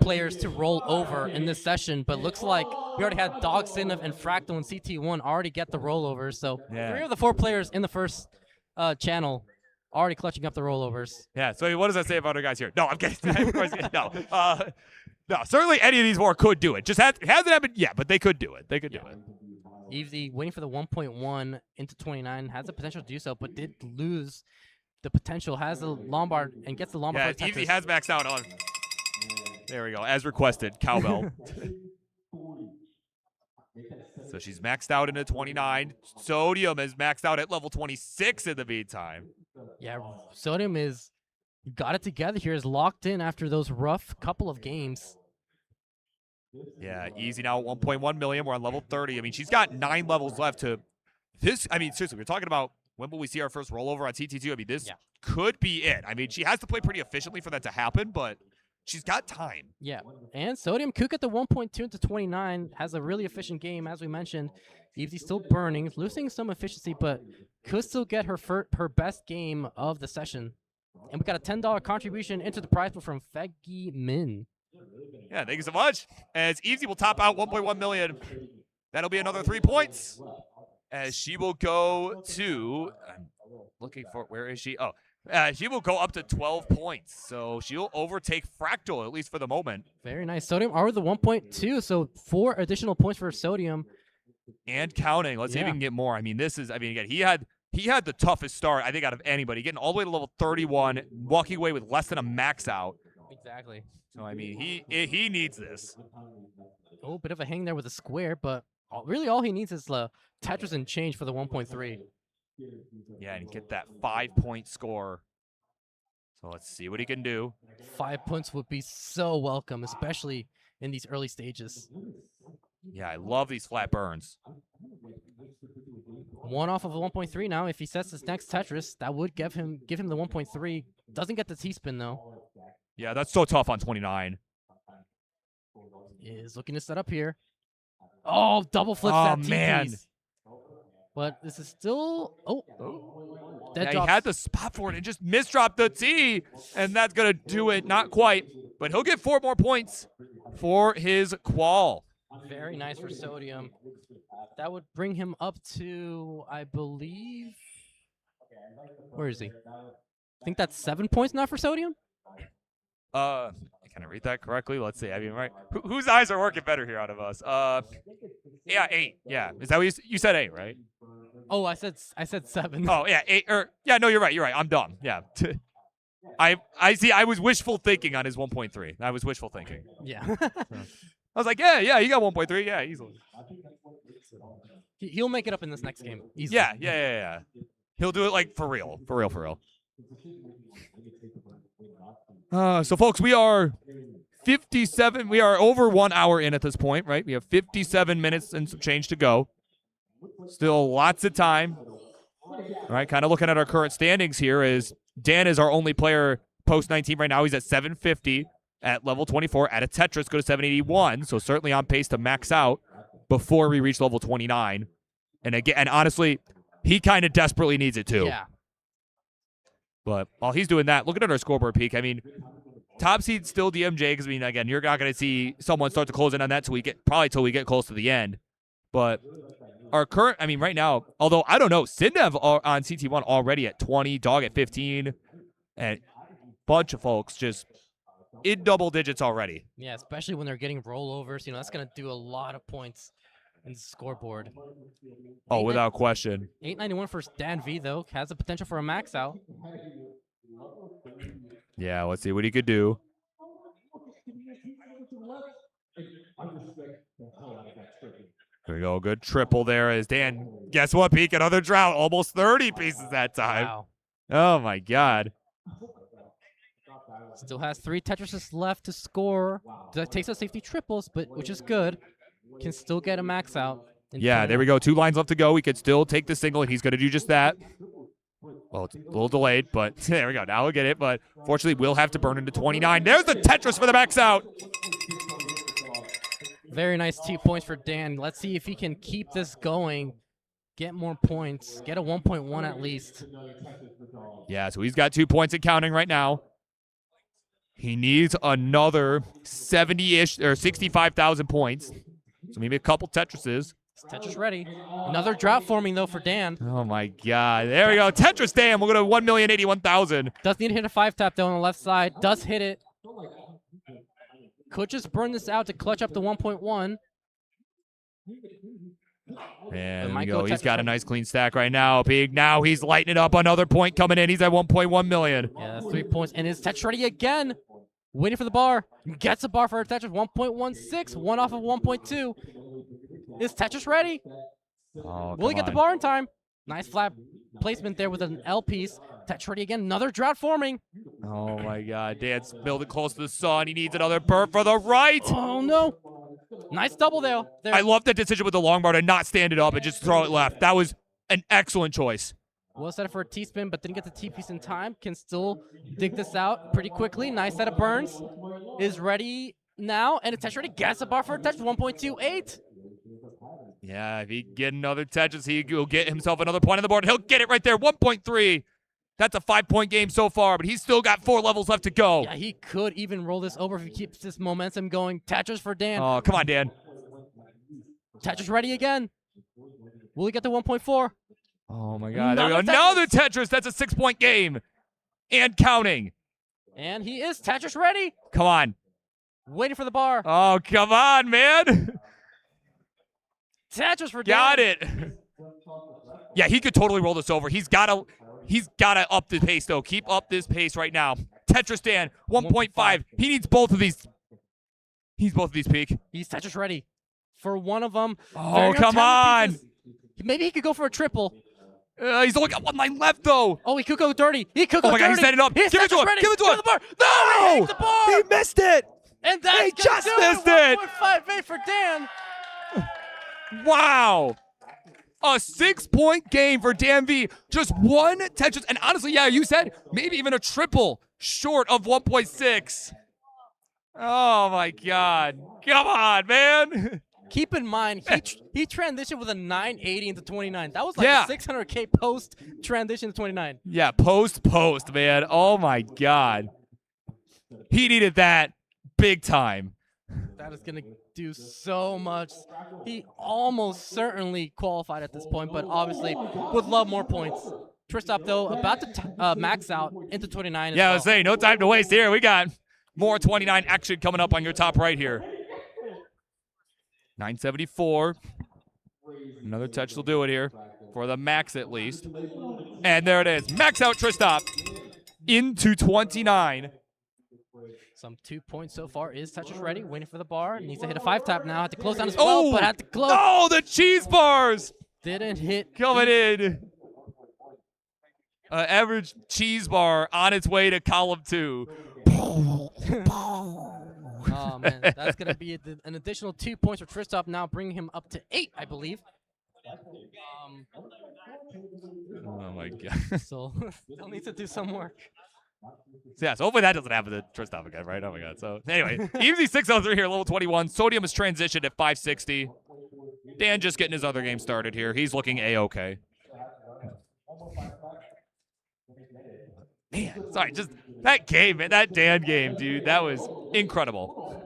players to roll over in this session, but looks like we already had Dogson and Fractal and CT1 already get the rollovers. So 3 of the 4 players in the first channel already clutching up the rollovers. Yeah. So what does that say about our guys here? No, I'm kidding. Of course, no. No. Certainly, any of these 4 could do it. Just hasn't happened. Yeah, but they could do it. They could do it. Evesy waiting for the 1.1 into 29 has the potential to do so, but did lose the potential. Has the Lombard and gets the Lombard. Yeah, Evesy has maxed out on. There we go. As requested, cowbell. So she's maxed out into 29. Sodium is maxed out at level 26 in the meantime. Yeah, Sodium got it together here, is locked in after those rough couple of games. Yeah, easy now at 1.1 million. We're on level 30. I mean, she's got 9 levels left to this. I mean, seriously, we're talking about when will we see our first rollover on CT2? I mean, this could be it. I mean, she has to play pretty efficiently for that to happen, but she's got time. Yeah, and Sodium could get the 1.2 into 29, has a really efficient game, as we mentioned. Evesy's still burning, losing some efficiency, but could still get her best game of the session. And we got a $10 contribution into the prize pool from Feggy Min. Yeah, thank you so much. As Evesy will top out 1.1 million. That'll be another 3 points. As she will go to, I'm looking for, where is she? Oh, she will go up to 12 points. So she'll overtake Fractal, at least for the moment. Very nice. Sodium are the 1.2, so 4 additional points for Sodium. And counting. Let's see if we can get more. I mean, again, he had the toughest start, I think, out of anybody. Getting all the way to level 31, walking away with less than a max out. Exactly. So, I mean, he needs this. Oh, bit of a hang there with a square, but really all he needs is Tetris and change for the 1.3. Yeah, and get that 5-point score. So let's see what he can do. 5 points would be so welcome, especially in these early stages. Yeah, I love these flat burns. 1 off of a 1.3 now. If he sets his next Tetris, that would give him the 1.3. Doesn't get the T-spin, though. Yeah, that's so tough on 29. Is looking to set up here. Oh, double flips that TPs. Man. But this is still... Oh. Yeah, he had the spot for it and just misdropped the T. And that's going to do it. Not quite. But he'll get 4 more points for his qual. Very nice for Sodium. That would bring him up to, I believe... Where is he? I think that's 7 points now for Sodium? Can I read that correctly? Let's see. I mean, right? Whose eyes are working better here out of us? Yeah, 8. Yeah, is that what you said? 8, right? Oh, I said 7. Oh, yeah, 8. Yeah, no, you're right. You're right. I'm dumb. Yeah. I see. I was wishful thinking on his 1.3. I was wishful thinking. Yeah. I was like, yeah, you got 1.3. Yeah, easily. He'll make it up in this next game. Easily. Yeah. He'll do it like for real. So, folks, we are 57. We are over 1 hour in at this point, right? We have 57 minutes and some change to go. Still lots of time. All right, kind of looking at our current standings here is Dan is our only player post-19 right now. He's at 750 at level 24. At a Tetris, go to 781. So certainly on pace to max out before we reach level 29. And again, and honestly, he kind of desperately needs it too. Yeah. But while he's doing that, looking at our scoreboard peak, I mean, top seed still DMJ because, I mean, again, you're not going to see someone start to close in on that till we get close to the end. But our current, I mean, right now, although I don't know, Sidnev on CT1 already at 20, Dog at 15, and bunch of folks just in double digits already. Yeah, especially when they're getting rollovers. That's going to do a lot of points in the scoreboard. Oh, without question. 891 for DanV, though, has the potential for a max out. Yeah, let's see what he could do. There we go. Good triple there as Dan. Guess what, Peak? Another drought. Almost 30 pieces that time. Wow. Oh, my God. Still has 3 Tetrises left to score. That takes out safety triples, but which is good. Can still get a max out. Yeah, there we go. 2 lines left to go. We could still take the single, and he's going to do just that. Well, it's a little delayed, but there we go. Now we'll get it, but fortunately, we'll have to burn into 29. There's the Tetris for the max out. Very nice 2 points for Dan. Let's see if he can keep this going, get more points, get a 1.1 at least. Yeah, so he's got 2 points and counting right now. He needs another 70-ish or 65,000 points. So maybe a couple Tetrises. Tetris ready. Another drought forming, though, for Dan. Oh, my God. There we go. Tetris Dan. We'll go to 1,081,000. Does need to hit a 5-tap, though, on the left side. Does hit it. Could just burn this out to clutch up to 1.1. And there we go. He's got a nice clean stack right now. Big. Now he's lighting it up. Another point coming in. He's at 1.1 million. Yeah, that's 3 points. And is Tetris ready again? Waiting for the bar. Gets a bar for Tetris. 1.16. One off of 1.2. Is Tetris ready? Oh, Will he get the bar in time? Nice flat placement there with an L piece. Tetris ready again. Another drought forming. Oh, my God. Dan's building close to the sun. He needs another burp for the right. Oh, no. Nice double there. I love that decision with the long bar to not stand it up and just throw it left. That was an excellent choice. Will set it for a T-spin, but didn't get the T-piece in time. Can still dig this out pretty quickly. Nice set of burns. Is ready now, and it's Tetris ready. Gets a bar for a Tetris. 1.28. Yeah, if he can get another Tetris, he will get himself another point on the board. He'll get it right there. 1.3. That's a 5-point game so far, but he's still got 4 levels left to go. Yeah, he could even roll this over if he keeps this momentum going. Tetris for Dan. Oh, come on, Dan. Tetris ready again. Will he get the 1.4? Oh, my God. There we go. Another Tetris. That's a 6-point game. And counting. And he is Tetris ready. Come on. Waiting for the bar. Oh, come on, man. Tetris for Dan. Got it. Yeah, he could totally roll this over. He's got to up the pace, though. Keep up this pace right now. Tetris Dan, 1.5. He needs both of these. He's both of these peak. He's Tetris ready for one of them. Oh, come on. Maybe he could go for a triple. He's only got 1 line left, though. Oh, he could go dirty. He could go dirty. Oh, my God, he's setting it up. Give it to him. Ready. Give it to him. The bar. No, he hit the bar. He missed it. And that's He just missed it. 1.58 for Dan. Wow. A 6-point game for DanV. Just one Tetris. And honestly, yeah, you said maybe even a triple short of 1.6. Oh, my God. Come on, man. Keep in mind, he transitioned with a 980 into 29. That was like Yeah. a 600K post transition to 29. Yeah, post, man. Oh, my God. He needed that big time. That is going to do so much. He almost certainly qualified at this point, but obviously would love more points. Tristop, though, about to max out into 29. Yeah, I was saying, no time to waste here. We got more 29 action coming up on your top right here. 974. Another touch will do it here for the max at least. And there it is. Max out Tristop into 29. Some 2 points so far. Is Tetris ready? Waiting for the bar. Needs to hit a 5-tap now. Had to close down as well, but had to close. Oh, the cheese bars Didn't hit. coming in. Average cheese bar on its way to column 2. Oh, man. That's going to be an additional 2 points for Tristop now, bringing him up to 8, I believe. Oh, my God. So, still needs to do some work. So, yeah, so hopefully that doesn't happen to Tristop again, right? Oh, my God. So, anyway, Evesy 603 here, level 21. Sodium has transitioned at 560. Dan just getting his other game started here. He's looking A-okay. Man, sorry, just that game, man, that Dan game, dude, that was incredible.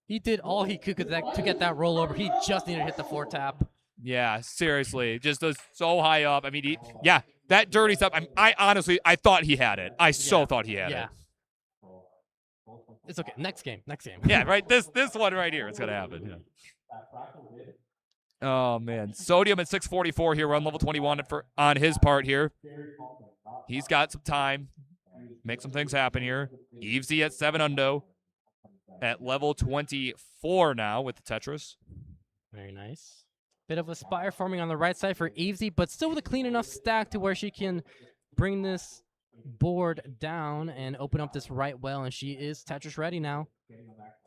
He did all he could to get that rollover. He just needed to hit the 4-tap. Yeah, seriously, just was so high up. I mean, yeah, that dirty stuff. I honestly, I thought he had it. I so thought he had it. It's okay. Next game. Yeah, right. This one right here, it's gonna happen. Yeah. Oh man, Sodium at 644 here. We're on level 21 on his part here. He's got some time. Make some things happen here. Evesy at 7-0 at level 24 now with the Tetris. Very nice. Bit of a spire forming on the right side for Evesy, but still with a clean enough stack to where she can bring this board down and open up this right well, and she is Tetris ready now.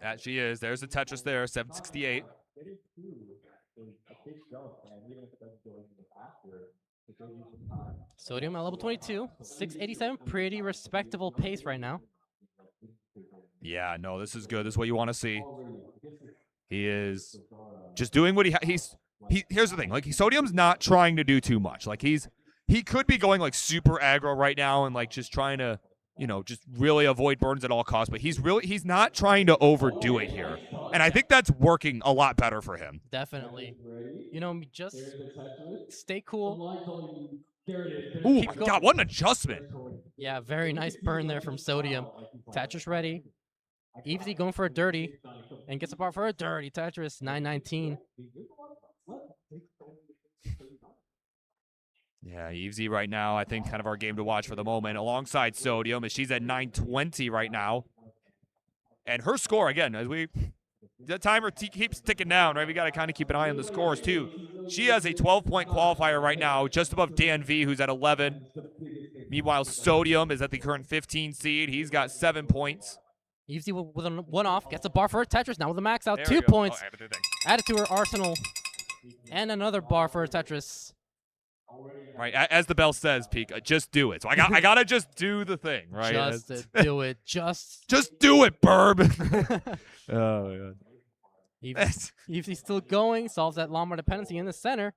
That she is. There's the Tetris there, 768. Sodium at level 22, 687, pretty respectable pace right now. Yeah, no, this is good. This is what you want to see. He is just doing what here's the thing. Like, Sodium's not trying to do too much. Like, he could be going like super aggro right now and like just trying to, just really avoid burns at all costs, but he's not trying to overdo it here. And I think that's working a lot better for him. Definitely. Just stay cool. Ooh, my God, what an adjustment. Yeah, very nice burn there from Sodium. Tetris ready. Evesy going for a dirty and gets apart for a dirty. Tetris 919. Yeah, Evesy right now, I think kind of our game to watch for the moment alongside Sodium as she's at 920 right now. And her score, again, as the timer keeps ticking down, right? We got to kind of keep an eye on the scores, too. She has a 12-point qualifier right now, just above DanV, who's at 11. Meanwhile, Sodium is at the current 15 seed. He's got 7 points. Evesy with a one-off, gets a bar for her Tetris, now with a max out, There 2 we go. points. Oh, Added to her arsenal. And another bar for her Tetris. right, as the bell says, Pika, just do it. So I gotta just do the thing, right? Just do it. Just do it, Burb. Oh, my God. Evesy's still going, solves that Lombard dependency in the center,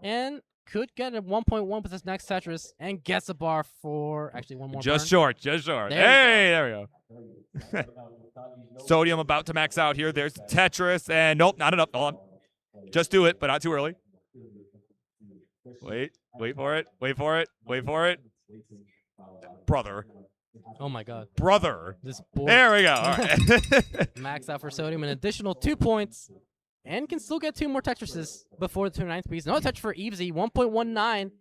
and could get a 1.1 with this next Tetris, and gets a bar for actually one more. Just burn. short. There There we go. Sodium about to max out here. There's Tetris, and nope, not enough. Hold on. Just do it, but not too early. Wait for it. Brother. Oh my God. Brother. This board There we go. All right. max out for Sodium, an additional 2 points, and can still get 2 more Tetrises before the 29th piece. Another touch for Evesy, 1.19.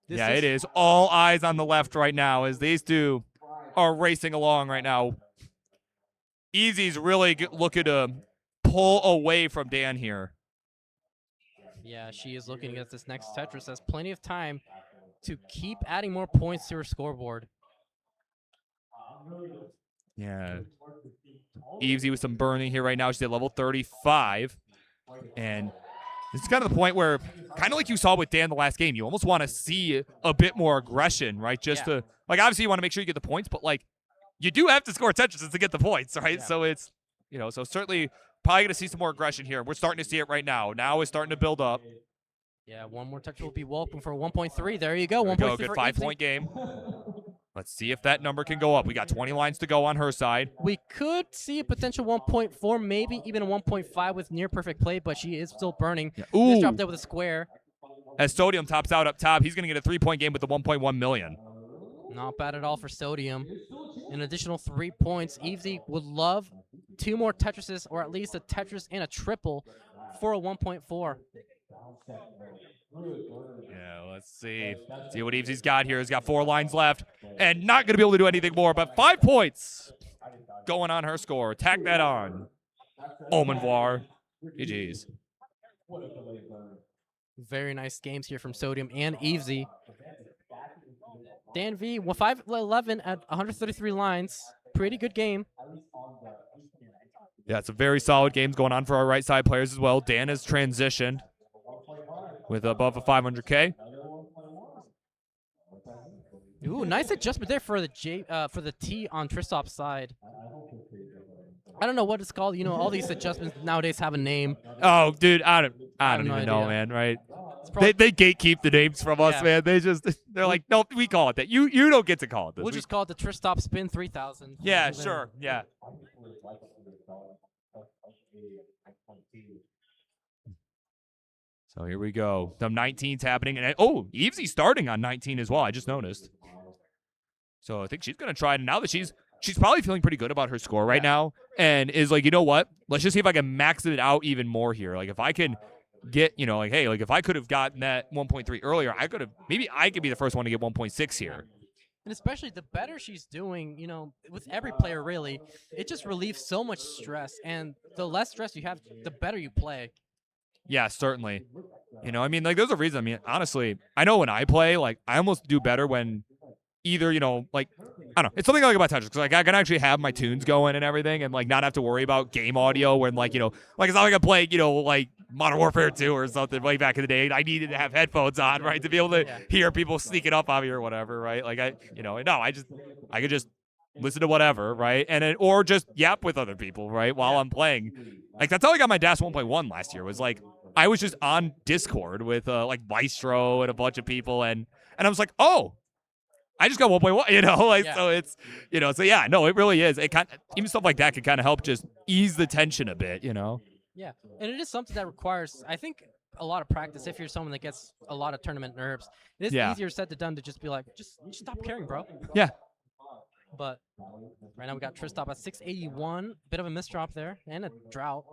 Yeah, it is. All eyes on the left right now as these two are racing along right now. Evesy's really looking to pull away from Dan here. Yeah, she is looking at this next Tetris. Has plenty of time to keep adding more points to her scoreboard. Yeah. Evesy with some burning here right now. She's at level 35. And this is kind of the point where, kind of like you saw with Dan the last game, you almost want to see a bit more aggression, right? Just to, like, obviously you want to make sure you get the points, but, like, you do have to score Tetrises to get the points, right? Yeah. So it's, so certainly probably going to see some more aggression here. We're starting to see it right now. Now it's starting to build up. Yeah, one more touch will be welcome for 1.3. There you go, 1.3 Go, good for 5-point game. Let's see if that number can go up. We got 20 lines to go on her side. We could see a potential 1.4, maybe even a 1.5 with near perfect play, but she is still burning. Yeah. Just Ooh. dropped there with a square. As Sodium tops out up top, he's going to get a 3-point game with the 1.1 million. Not bad at all for Sodium. An additional 3 points. Evesy would love 2 more Tetrises, or at least a Tetris and a triple for a 1.4. Yeah, let's see. See what Evesy's got here. He's got 4 lines left and not going to be able to do anything more, but 5 points going on her score. Tack that on. Omenvoir. GG's. Very nice games here from Sodium and Evesy. DanV, 5-11 at 133 lines. Pretty good game. Yeah, it's a very solid games going on for our right side players as well. Dan has transitioned with above a 500K. Ooh, nice adjustment there for the T on Tristop's side. I don't know what it's called. All these adjustments nowadays have a name. Oh, dude, I don't no even know, idea. man, right? Probably, They gatekeep the names from us, Yeah. man. They're like, no, we call it that. You don't get to call it this. we'll just call it the Tristop Spin 3000. Yeah, And then- sure. Yeah. So here we go. The 19's happening. And Evesy's starting on 19 as well. I just noticed. So I think she's going to try it. And now that she's probably feeling pretty good about her score right now and is like, you know what? Let's just see if I can max it out even more here. Like if I can get, if I could have gotten that 1.3 earlier, maybe I could be the first one to get 1.6 here. And especially the better she's doing, with every player really, it just relieves so much stress. And the less stress you have, the better you play. Yeah, certainly. There's a reason. Honestly, I know when I play, I almost do better when either, I don't know. It's something I like about Tetris because, I can actually have my tunes going and everything and, not have to worry about game audio when, it's not like I play, Modern Warfare 2 or something way back in the day. I needed to have headphones on, right, to be able to hear people sneaking up on me or whatever, right? I could just listen to whatever, right? Or just yap with other people, right, while I'm playing. That's how I got my DAS 1.1 last year was, I was just on Discord with, Maestro and a bunch of people, and I was like, oh, I just got 1.1, so it's, so yeah, no, it really is. It even stuff like that can kind of help just ease the tension a bit, Yeah, and it is something that requires, I think, a lot of practice if you're someone that gets a lot of tournament nerves. It is easier said than done to just be like, just stop caring, bro. Yeah. But right now we got Tristop at 681, bit of a misdrop there, and a drought.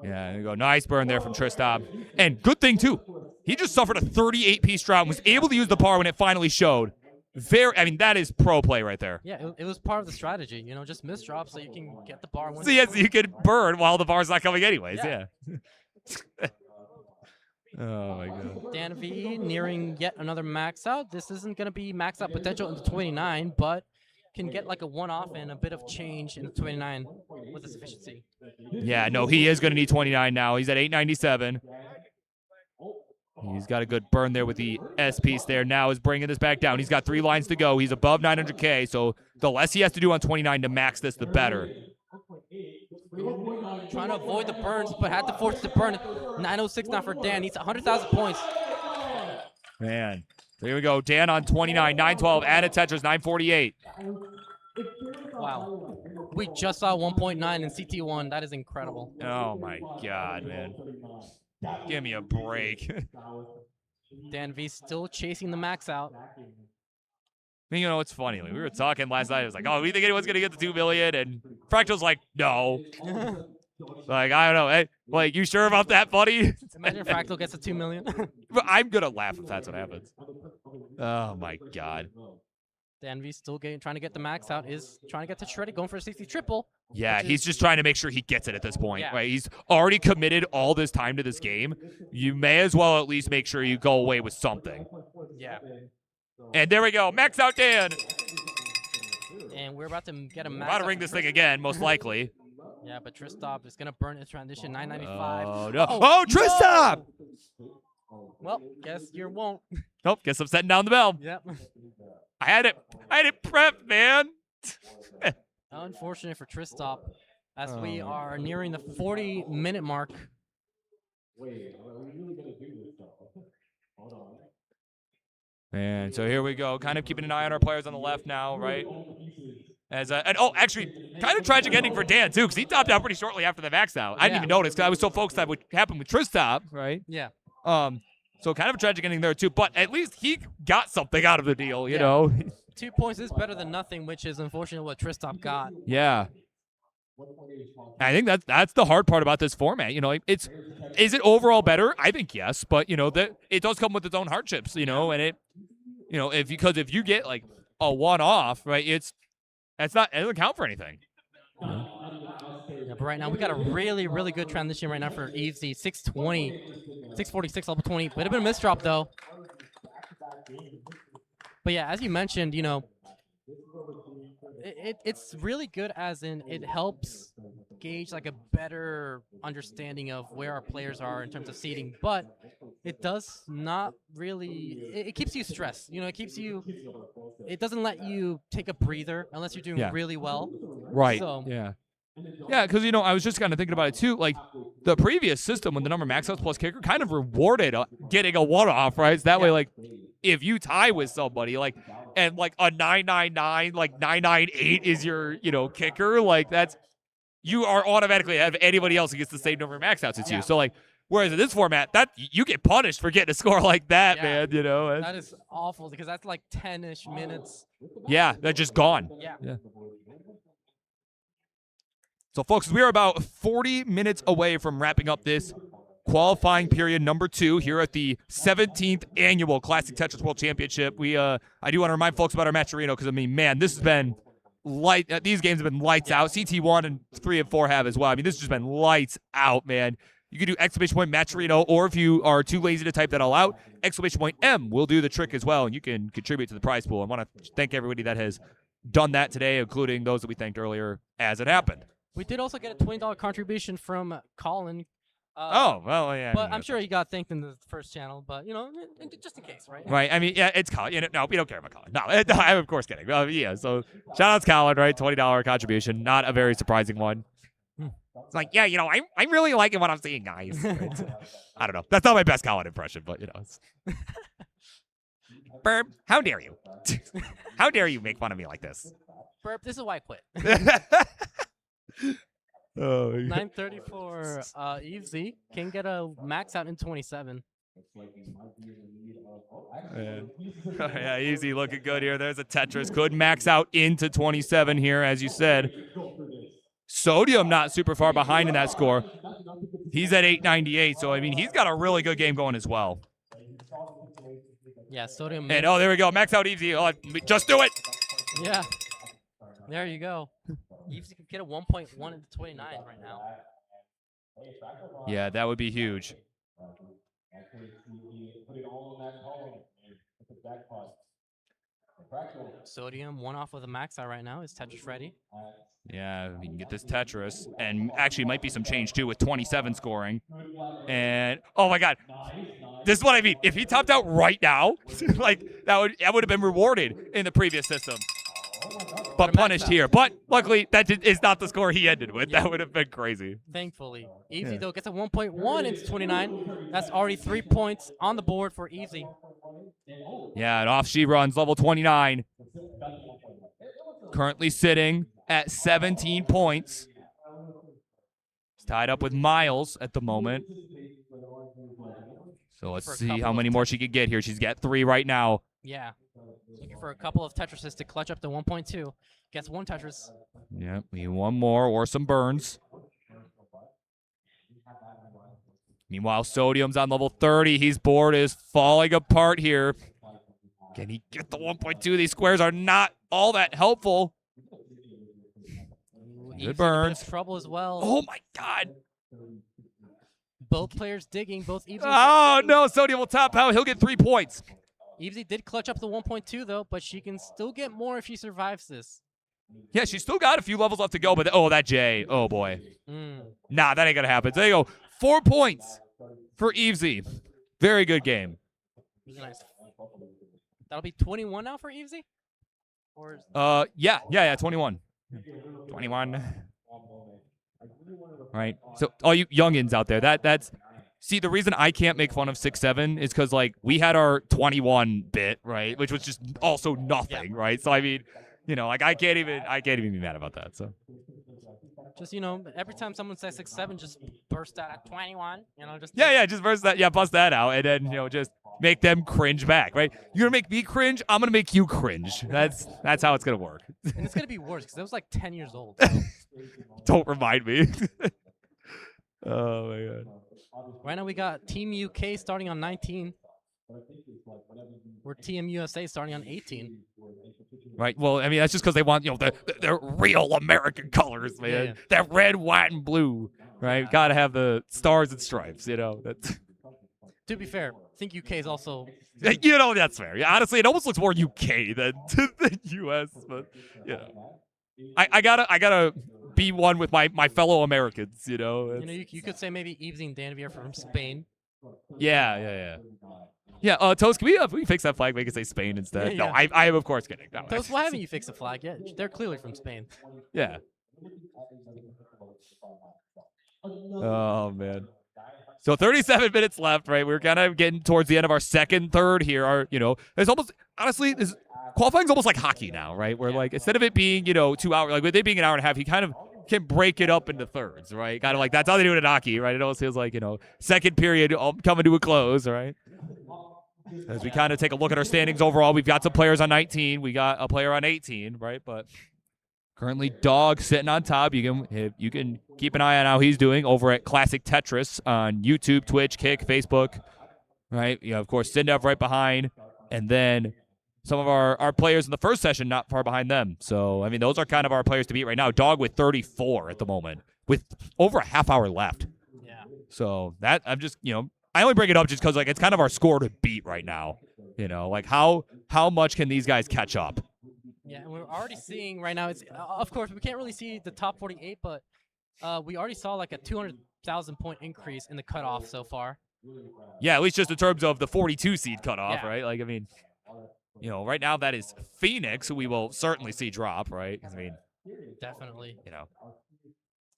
Yeah, there you go. Nice burn there from Tristop. And good thing, too. He just suffered a 38-piece drought and was able to use the par when it finally showed. I mean, that is pro play right there. Yeah, it was part of the strategy. You know, just miss drop so you can get the bar. So yes, you can burn while the bar's not coming anyways. Yeah. Oh my god. DanV nearing yet another max out. This isn't going to be max out potential in the 29, but can get like a one-off and a bit of change in the 29 with this efficiency. Yeah, no, he is going to need 29 now. He's at 897. He's got a good burn there with the S piece there. Now is bringing this back down. He's got 3 lines to go. He's above 900K, so the less he has to do on 29 to max this, the better. Trying to avoid the burns, but had to force the burn. 906 now for Dan. Needs 100,000 points. Man. So here we go. Dan on 29, 912. Add a Tetris, 948. Wow. We just saw 1.9 in CT1. That is incredible. Oh, my God, man. Give me a break. DanV still chasing the max out. You know, it's funny. Like, we were talking last night. It was like, oh, we think anyone's going to get the 2 million? And Fractal's like, no. Like, I don't know. Hey, like, you sure about that, buddy? Imagine Fractal gets a 2 million. I'm going to laugh if that's what happens. Oh, my God. DanV still trying to get the max out. Is trying to get to shredded, going for a 60 triple. Yeah, he's just trying to make sure he gets it at this point. Yeah. Right? He's already committed all this time to this game. You may as well at least make sure you go away with something. Yeah. And there we go. Max out Dan. And we're about to get a max. We're about to ring this thing again, most likely. Yeah, but Tristop is going to burn his transition, 995. Oh, no. Oh, Tristop! No! Well, guess you won't. Nope, guess I'm setting down the bell. Yep. I had it prepped, man. Unfortunate for Tristop, as we are nearing the 40-minute mark. And so here we go, kind of keeping an eye on our players on the left now, right? And oh, actually, kind of tragic ending for Dan, too, because he topped out pretty shortly after the max out. I didn't even notice because I was so focused on what happened with Tristop, right? Yeah. So kind of a tragic ending there, too. But at least he got something out of the deal, you know? 2 points is better than nothing, which is unfortunately what Tristop got. Yeah. I think that's the hard part about this format. You know, like is it overall better? I think yes, but you know that it does come with its own hardships. You know, and it, you know, if you get like a one-off, right? It doesn't count for anything. Yeah, but right now we got a really, really good transition right now for Evesy. 620, 646, level 20. Would have been a misdrop though. But yeah, as you mentioned, you know, it's really good as in it helps gauge like a better understanding of where our players are in terms of seeding, but it does not really, it keeps you stressed. You know, it doesn't let you take a breather unless you're doing really well. Right. So, yeah. Yeah, because, you know, I was just kind of thinking about it, too. Like, the previous system when the number max outs plus kicker kind of rewarded getting a one-off, right? So that way, like, if you tie with somebody, like, and, like, a 999, like, 998 is your, you know, kicker, like, you are automatically ahead of anybody else who gets the same number of max outs as you. So, like, whereas in this format, you get punished for getting a score like that, man, you know? That is awful because that's, like, 10-ish minutes. Yeah, they're just gone. Yeah. So, folks, we are about 40 minutes away from wrapping up this qualifying period number 2 here at the 17th annual Classic Tetris World Championship. I do want to remind folks about our Matcherino because, I mean, man, this has been light. These games have been lights out. CT1 and 3 and 4 have as well. I mean, this has just been lights out, man. You can do exclamation point Matcherino, or if you are too lazy to type that all out, exclamation point M will do the trick as well, and you can contribute to the prize pool. I want to thank everybody that has done that today, including those that we thanked earlier as it happened. We did also get a $20 contribution from Colin. Yeah. But I'm sure he got thanked in the first channel, but, you know, just in case, right? Right. I mean, yeah, it's Colin. You know, no, we don't care about Colin. No, I'm of course kidding. Yeah, so shout out to Colin, right? $20 contribution. Not a very surprising one. It's like, yeah, you know, I'm really liking what I'm seeing, guys. Right? I don't know. That's not my best Colin impression, but, you know. It's... Burp, how dare you? How dare you make fun of me like this? Burp, this is why I quit. 930 for Evesy. Can get a max out in 27. Yeah, easy looking good here. There's a Tetris. Could max out into 27 here, as you said. Sodium not super far behind in that score. He's at 898, so, I mean, he's got a really good game going as well. Yeah, sodium. And oh, there we go. Max out Evesy. Oh, just do it. Yeah. There you go. Evesy could get a 1.1 into 29 right now. Yeah, that would be huge. Sodium, one off with a max out right now. Is Tetris ready? Yeah, we can get this Tetris. And actually might be some change, too, with 27 scoring. And, oh, my God. This is what I mean. If he topped out right now, like, that would have been rewarded in the previous system. But punished here. But luckily, that is not the score he ended with. That would have been crazy. Thankfully. Evesy, though, gets a 1.1 into 29. That's already 3 points on the board for Evesy. Yeah, and off she runs, level 29. Currently sitting at 17 points. He's tied up with Miles at the moment. So let's see how many more she could get here. She's got 3 right now. Yeah. Looking for a couple of Tetrises to clutch up to 1.2. Gets 1 Tetris. Yeah, we need 1 more or some burns. Meanwhile, Sodium's on level 30. His board is falling apart here. Can he get the 1.2? These squares are not all that helpful. Good burns. Trouble as well. Oh, my God. Both players digging. Both Evesy. Oh, no. Sodium will top out. He'll get 3 points. Evesy did clutch up the 1.2, though, but she can still get more if she survives this. Yeah, she's still got a few levels left to go, but oh, that J. Oh, boy. Nah, that ain't going to happen. So there you go. 4 points for Evesy. Very good game. Nice. That'll be 21 now for Evesy? Or Yeah, 21. 21. Right. So all you youngins out there, that's see, the reason I can't make fun of 6-7 is because like we had our 21 bit, right, which was just also nothing, right? So I mean, you know, like I can't even be mad about that. So just, you know, every time someone says 6-7, just burst out at 21, you know, just just burst that, bust that out, and then, you know, just make them cringe back, right? You're gonna make me cringe, I'm gonna make you cringe. That's how it's gonna work. And it's gonna be worse because it was like 10 years old. So. Don't remind me. Oh my God. Right now we got Team UK starting on 19. We're Team USA starting on 18. Right. Well, I mean, that's just because they want, you know, the real American colors, man. Yeah. That red, white, and blue, right? Got to have the stars and stripes, you know. That's to be fair, I think UK is also. You know, that's fair. Yeah, honestly, it almost looks more UK than US, but you know, I gotta be one with my fellow Americans, you know. You know, you could say maybe Evesy and DanV are from Spain. Yeah. Yeah, Toast, can we fix that flag? Make it say Spain instead. Yeah. No, I am of course kidding. No, Toast, why haven't you fixed the flag yet? They're clearly from Spain. Yeah. Oh man. So 37 minutes left, right? We're kind of getting towards the end of our second third here. It's almost, honestly, this qualifying's almost like hockey now, right? Where like instead of it being, 2 hours, like with it being an hour and a half, you kind of can break it up into thirds, right? Kind of like that's how they do it in hockey, right? It almost feels like, second period coming to a close, right? As we kind of take a look at our standings overall, we've got some players on 19, we got a player on 18, right? But currently, Dog sitting on top. You can keep an eye on how he's doing over at Classic Tetris on YouTube, Twitch, Kick, Facebook, right? Of course, Sindev right behind, and then some of our players in the first session not far behind them. So, I mean, those are kind of our players to beat right now. Dog with 34 at the moment, with over a half hour left. Yeah. So that I'm just, I only bring it up just because like it's kind of our score to beat right now. Like how much can these guys catch up? Yeah, and we're already seeing right now. It's of course we can't really see the top 48, but we already saw like a 200,000 point increase in the cutoff so far. Yeah, at least just in terms of the 42 seed cutoff, Yeah. right? Like, I mean, right now that is Phoenix, who we will certainly see drop, right? I mean, definitely.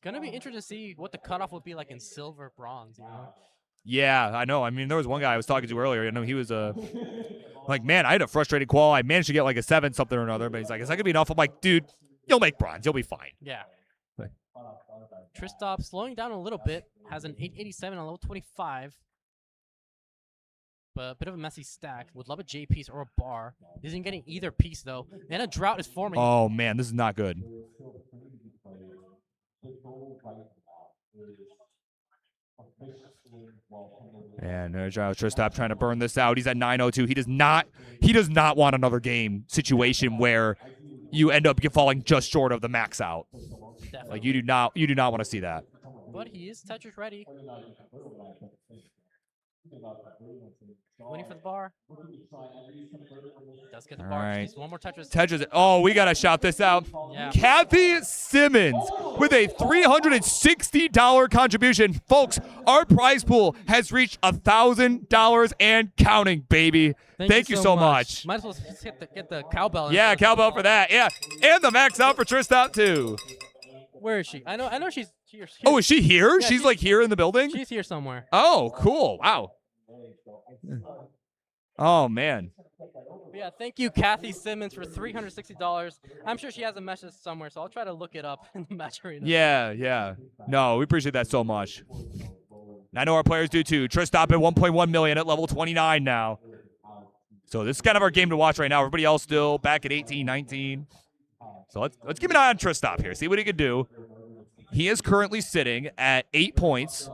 Gonna be interesting to see what the cutoff would be like in silver, bronze. Yeah, I know. I mean, there was one guy I was talking to earlier. He was like, man, I had a frustrated qual. I managed to get like a 7 something or another, but he's like, is that gonna be enough? I'm like, dude, you'll make bronze. You'll be fine. Yeah. Tristop slowing down a little bit. Has an 887 on level 25. But a bit of a messy stack. Would love a J piece or a bar. Isn't getting either piece though. And a drought is forming. Oh man, this is not good. And there's Tristop trying to burn this out. He's at 902. He does not want another game situation where you end up falling just short of the max out. Definitely. Like you do not want to see that. But he is Tetris ready. Waiting for the bar. Does get the All bar. right. Just one more Tetris. Tetris. Oh, we got to shout this out. Yeah. Kathy Simmons with a $360 contribution. Folks, our prize pool has reached $1,000 and counting, baby. Thank you so much. Might as well just get the cowbell. Yeah, cowbell for that. Yeah. And the max out for Tristop, too. Where is she? I know she's here. Oh, is she here? Yeah, she's like here in the building? She's here somewhere. Oh, cool. Wow. Oh, man. But yeah, thank you, Kathy Simmons, for $360. I'm sure she has a message somewhere, so I'll try to look it up in the match arena. Yeah. No, we appreciate that so much. And I know our players do too. Tristop at 1.1 million at level 29 now. So this is kind of our game to watch right now. Everybody else still back at 18, 19. So let's keep an eye on Tristop here. See what he can do. He is currently sitting at 8 points.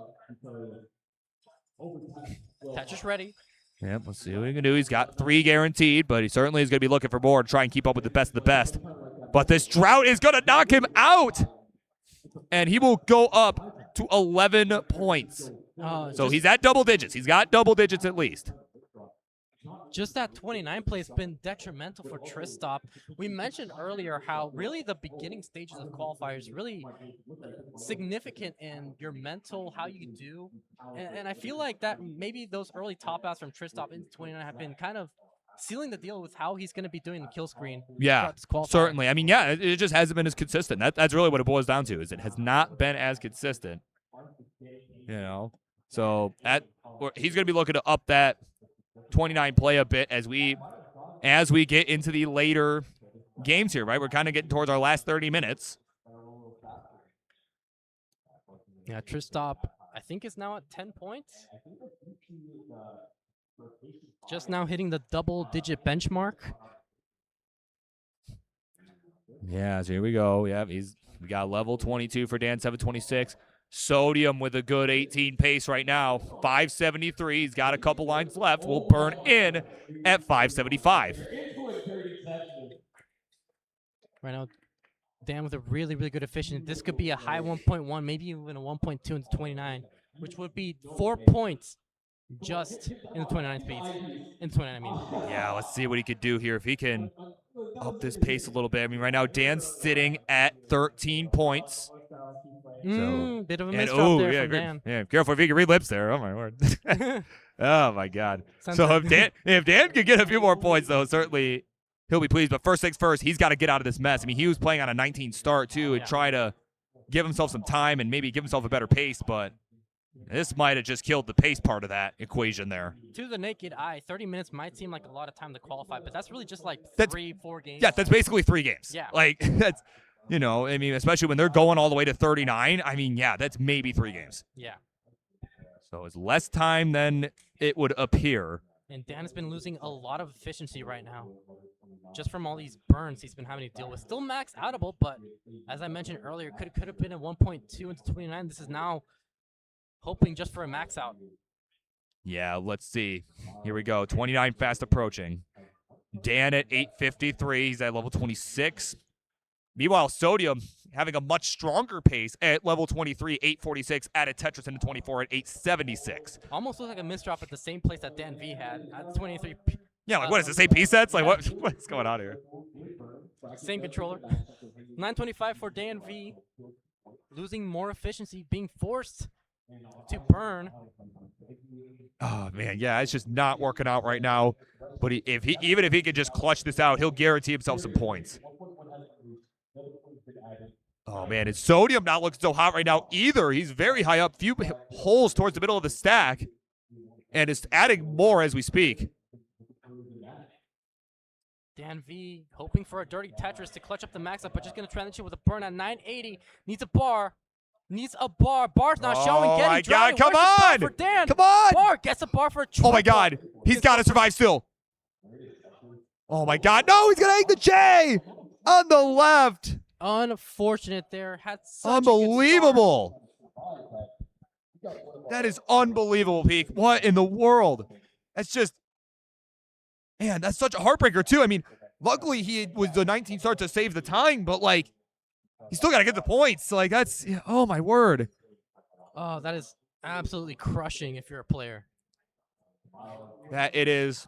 Tetris ready. Yep, let's see what he can do. He's got 3 guaranteed, but he certainly is going to be looking for more to try and keep up with the best of the best. But this drought is going to knock him out. And he will go up to 11 points. So he's at double digits. He's got double digits at least. Just that 29 play has been detrimental for Tristop. We mentioned earlier how really the beginning stages of qualifiers really significant in your mental, how you do. And I feel like that maybe those early top outs from Tristop into 29 have been kind of sealing the deal with how he's going to be doing the kill screen. Yeah, certainly. I mean, yeah, it just hasn't been as consistent. That's really what it boils down to, is it has not been as consistent. You know, so he's going to be looking to up that 29 play a bit as we get into the later games here, right? We're kind of getting towards our last 30 minutes. Yeah, Tristop, I think, is now at 10 points. Just now hitting the double-digit benchmark. Yeah, so here we go. Yeah, we got level 22 for Dan, 726. Sodium with a good 18 pace right now. 573. He's got a couple lines left. Will burn in at 575. Right now, Dan with a really, really good efficiency. This could be a high 1.1, maybe even a 1.2 into 29, which would be 4 points just in the 29 speeds. In 29, I mean. Yeah, let's see what he could do here. If he can up this pace a little bit. I mean, right now, Dan's sitting at 13 points. So, bit of a misdrop there from Dan. Yeah, careful if you can read lips there. Oh, my word. Oh, my God. So if Dan can get a few more points, though, certainly he'll be pleased. But first things first, he's got to get out of this mess. I mean, he was playing on a 19 start, too, and try to give himself some time and maybe give himself a better pace. But this might have just killed the pace part of that equation there. To the naked eye, 30 minutes might seem like a lot of time to qualify, but that's really just like 3-4 games. Yeah, that's basically 3 games. Yeah. Like, that's... You know, I mean, especially when they're going all the way to 39. I mean, yeah, that's maybe 3 games. Yeah. So it's less time than it would appear. And Dan has been losing a lot of efficiency right now. Just from all these burns he's been having to deal with. Still max outable, but as I mentioned earlier, could have been a 1.2 into 29. This is now hoping just for a max out. Yeah, let's see. Here we go. 29 fast approaching. Dan at 853. He's at level 26. Meanwhile, Sodium having a much stronger pace at level 23, 846, added Tetris into 24 at 876. Almost looks like a misdrop at the same place that DanV had at 23. Yeah, like what is it, same P sets? Like what's going on here? Same controller. 925 for DanV, losing more efficiency, being forced to burn. Oh, man, yeah, it's just not working out right now. But even if he could just clutch this out, he'll guarantee himself some points. Oh, man, and Sodium not looking so hot right now either. He's very high up, few holes towards the middle of the stack, and is adding more as we speak. DanV hoping for a dirty Tetris to clutch up the max up, but just going to transition with a burn at 980. Needs a bar. Needs a bar. Bar's not showing. Oh, my God, come on! For Dan? Come on! Bar gets a bar for a triple. Oh, my God. He's got to survive still. Oh, my God. No, he's going to hang the J on the left. Unfortunate there. Had such unbelievable. That is unbelievable, Peak. What in the world? That's just, man, that's such a heartbreaker, too. I mean, luckily he was the 19 start to save the time, but, like, he still got to get the points. Like, that's, oh, my word. Oh, that is absolutely crushing if you're a player. That it is.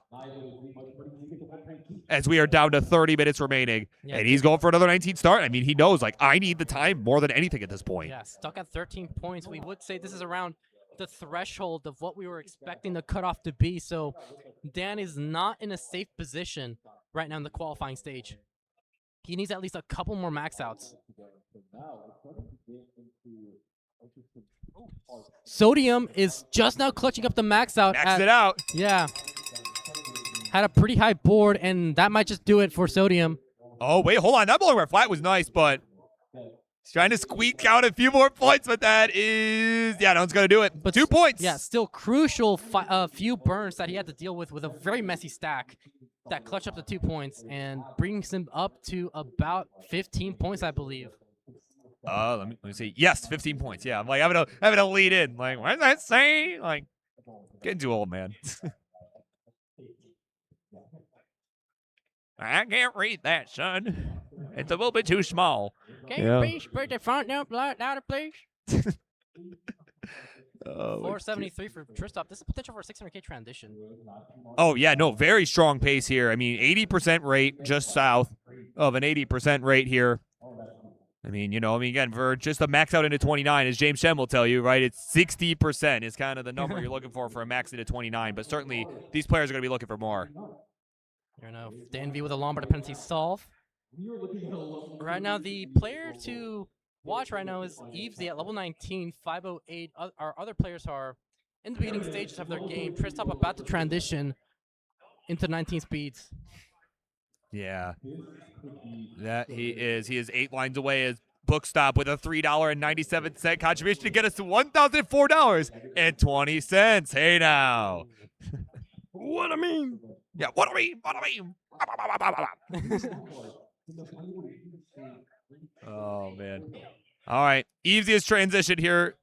As we are down to 30 minutes remaining, and he's going for another 19 start. I mean, he knows, like, I need the time more than anything at this point. Yeah, stuck at 13 points. We would say this is around the threshold of what we were expecting the cutoff to be. So Dan is not in a safe position right now in the qualifying stage. He needs at least a couple more max outs. Sodium is just now clutching up the max out. Maxed it out. Yeah. Had a pretty high board, and that might just do it for Sodium. Oh, wait, hold on. That bowling bar flat was nice, but he's trying to squeak out a few more points, but that is, yeah, no one's going to do it. But 2 points. Yeah, still crucial few burns that he had to deal with a very messy stack that clutched up to 2 points and brings him up to about 15 points, I believe. Let me see. Yes, 15 points. Yeah, I'm like having to lead in. Like, what does that say? Like, getting too old, man. I can't read that, son. It's a little bit too small. Can you please put the front up louder, please? 473 for Tristop. This is potential for a 600K transition. Oh, yeah, no, very strong pace here. I mean, 80% rate, just south of an 80% rate here. I mean, again, for just a max out into 29, as James Shem will tell you, right, it's 60% is kind of the number you're looking for a max into 29. But certainly, these players are going to be looking for more. DanV with a Lombard dependency solve. Right now, the player to watch right now is Evesy at level 19, 508. Our other players are in the beginning stages of their game. Tristop about to transition into 19 speeds. Yeah, that he is. He is 8 lines away as Bookstop with a $3.97 contribution to get us to $1,004.20. Hey now. What I mean? Yeah, what I mean? Oh, man. All right. Evesy has transitioned here.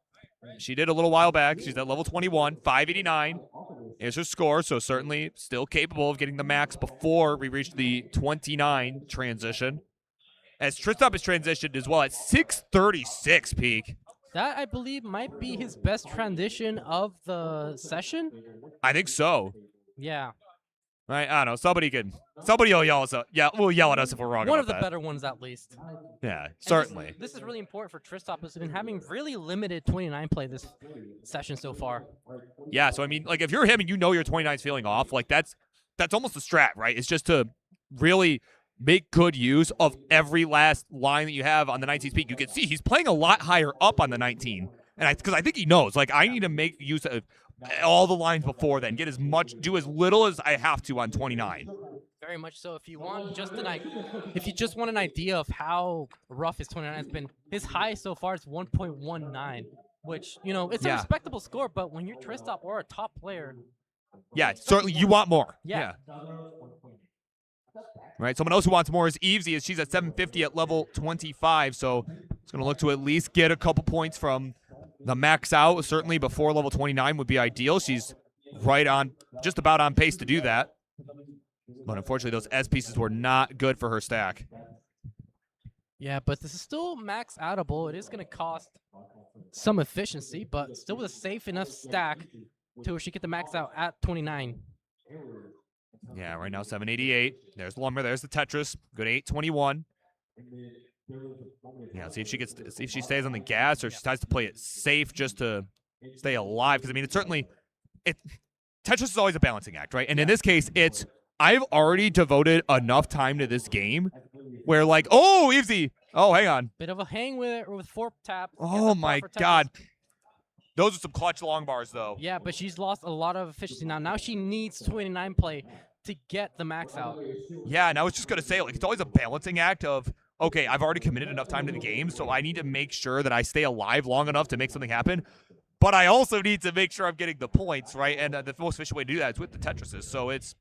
She did a little while back. She's at level 21, 589. Here's her score, so certainly still capable of getting the max before we reach the 29 transition. As Tristop is transitioned as well at 636 peak. That, I believe, might be his best transition of the session. I think so. Yeah. Right? I don't know. Somebody will yell us up. Yeah, we'll yell at us if we're wrong. One of the that. better ones, at least. Yeah, certainly. This is really important for Tristop, who's been having really limited 29 play this session so far. Yeah, so I mean, like if you're him and your 29's feeling off, like that's almost a strat, right? It's just to really make good use of every last line that you have on the 19 speed. You can see he's playing a lot higher up on the 19, and because I think he knows, like I need to make use of all the lines before then, do as little as I have to on 29. Very much so. If you just want an idea of how rough his 29 has been, his high so far is 1.19, which it's a respectable score. But when you're Tristop or a top player, yeah, certainly you want more. Yeah. Right. Someone else who wants more is Evesy, as she's at 750 at level 25. So it's going to look to at least get a couple points from the max out. Certainly before level 29 would be ideal. She's just about on pace to do that. But unfortunately, those S pieces were not good for her stack. Yeah, but this is still max outable. It is going to cost some efficiency, but still with a safe enough stack to where she get the max out at 29. Yeah, right now 788. There's Lumber. There's the Tetris. Good 821. Yeah, see if she stays on the gas or if she decides to play it safe just to stay alive. Because I mean, Tetris is always a balancing act, right? And in this case, I've already devoted enough time to this game where like, oh, Evesy. Oh, hang on. Bit of a hang with it with 4 taps. Oh my God. Those are some clutch long bars, though. Yeah, but she's lost a lot of efficiency now. Now she needs 29 play to get the max out. Yeah, and I was just going to say, like, it's always a balancing act of, okay, I've already committed enough time to the game, so I need to make sure that I stay alive long enough to make something happen. But I also need to make sure I'm getting the points, right? And the most efficient way to do that is with the Tetrises. So it's,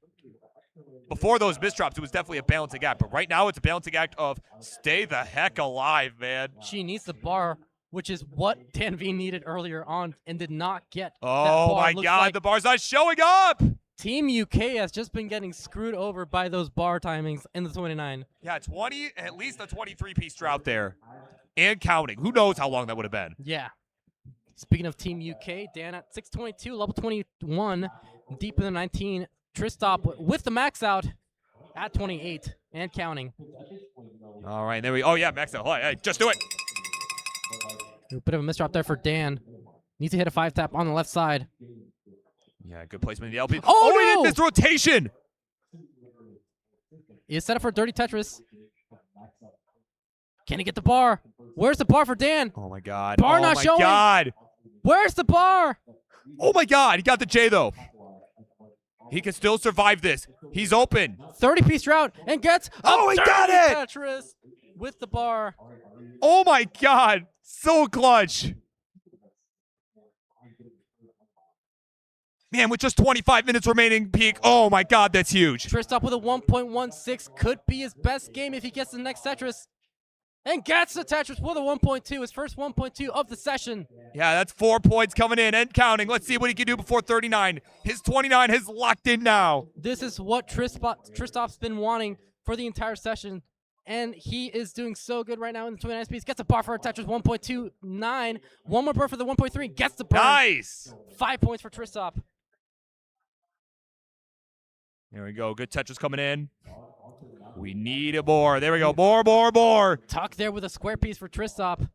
before those misdrops, it was definitely a balancing act. But right now, it's a balancing act of stay the heck alive, man. She needs the bar which is what DanV needed earlier on and did not get. Oh my Looks God, like the bar's not showing up. Team UK has just been getting screwed over by those bar timings in the 29. Yeah, 20, at least a 23-piece drought there. And counting. Who knows how long that would have been. Yeah. Speaking of Team UK, Dan at 622, level 21, deep in the 19. Tristop with the max out at 28 and counting. All right, there we go. Oh, yeah, max out. Hey, just do it. A bit of a misdrop there for Dan. Needs to hit a 5-tap on the left side. Yeah, good placement in the LP. Oh, he no! did this rotation. He's set up for a dirty Tetris. Can he get the bar? Where's the bar for Dan? Oh, my God. Bar not showing. Oh, my God. Where's the bar? Oh, my God. He got the J, though. He can still survive this. He's open. 30-piece drought and gets Oh, he got it! Tetris with the bar. Oh, my God. So clutch. Man, with just 25 minutes remaining, Peak. Oh, my God, that's huge. Tristop with a 1.16 could be his best game if he gets the next Tetris. And gets the Tetris with a 1.2, his first 1.2 of the session. Yeah, that's 4 points coming in and counting. Let's see what he can do before 39. His 29 has locked in now. This is what Tristop's been wanting for the entire session. And he is doing so good right now in the 29 speeds. Gets a bar for a Tetris 1.29. One more bar for the 1.3. Gets the burn. Nice. 5 points for Tristop. There we go. Good Tetris coming in. We need a more. There we go. More. Tuck there with a square piece for Tristop.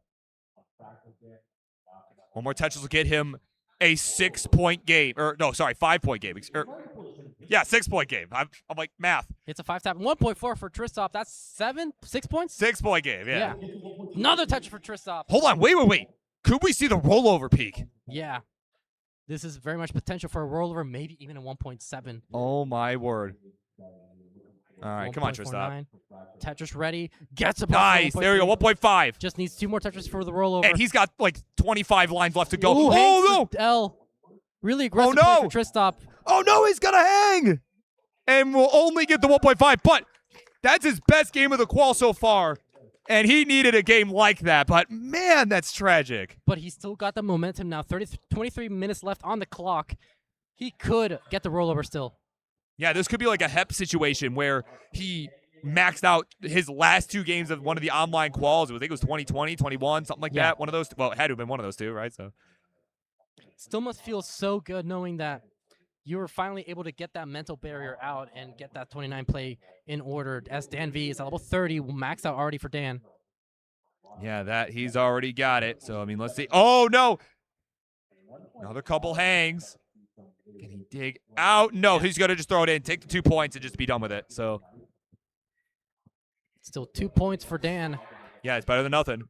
One more Tetris will get him a 6-point game. Or, no, sorry, 5-point game. Yeah, 6-point game. I'm like, math. It's a 5-tap. 1.4 for Tristop. That's 6 points? 6-point game, yeah. Another Tetris for Tristop. Hold on. Wait. Could we see the rollover, Peak? Yeah. This is very much potential for a rollover, maybe even a 1.7. Oh, my word. All right, come on, Tristop. Tetris ready. Gets a Nice. There we go. 1.5. Just needs 2 more Tetris for the rollover. And he's got like 25 lines left to go. Ooh, oh, no. L. Really aggressive no. play for Tristop. Oh, no, he's going to hang. And we'll only get the 1.5. But that's his best game of the qual so far. And he needed a game like that. But, man, that's tragic. But he still got the momentum now. 23 minutes left on the clock. He could get the rollover still. Yeah, this could be like a HEP situation where he maxed out his last 2 games of one of the online quals. I think it was 2020, 21, something like that. One of those. Well, it had to have been one of those 2, right? So still must feel so good knowing that you were finally able to get that mental barrier out and get that 29 play in order. As DanV is at level 30, maxed out already for Dan. Yeah, that he's already got it. So, I mean, let's see. Oh, no. Another couple hangs. Can he dig out? No, he's going to just throw it in, take the 2 points, and just be done with it. So, still 2 points for Dan. Yeah, it's better than nothing.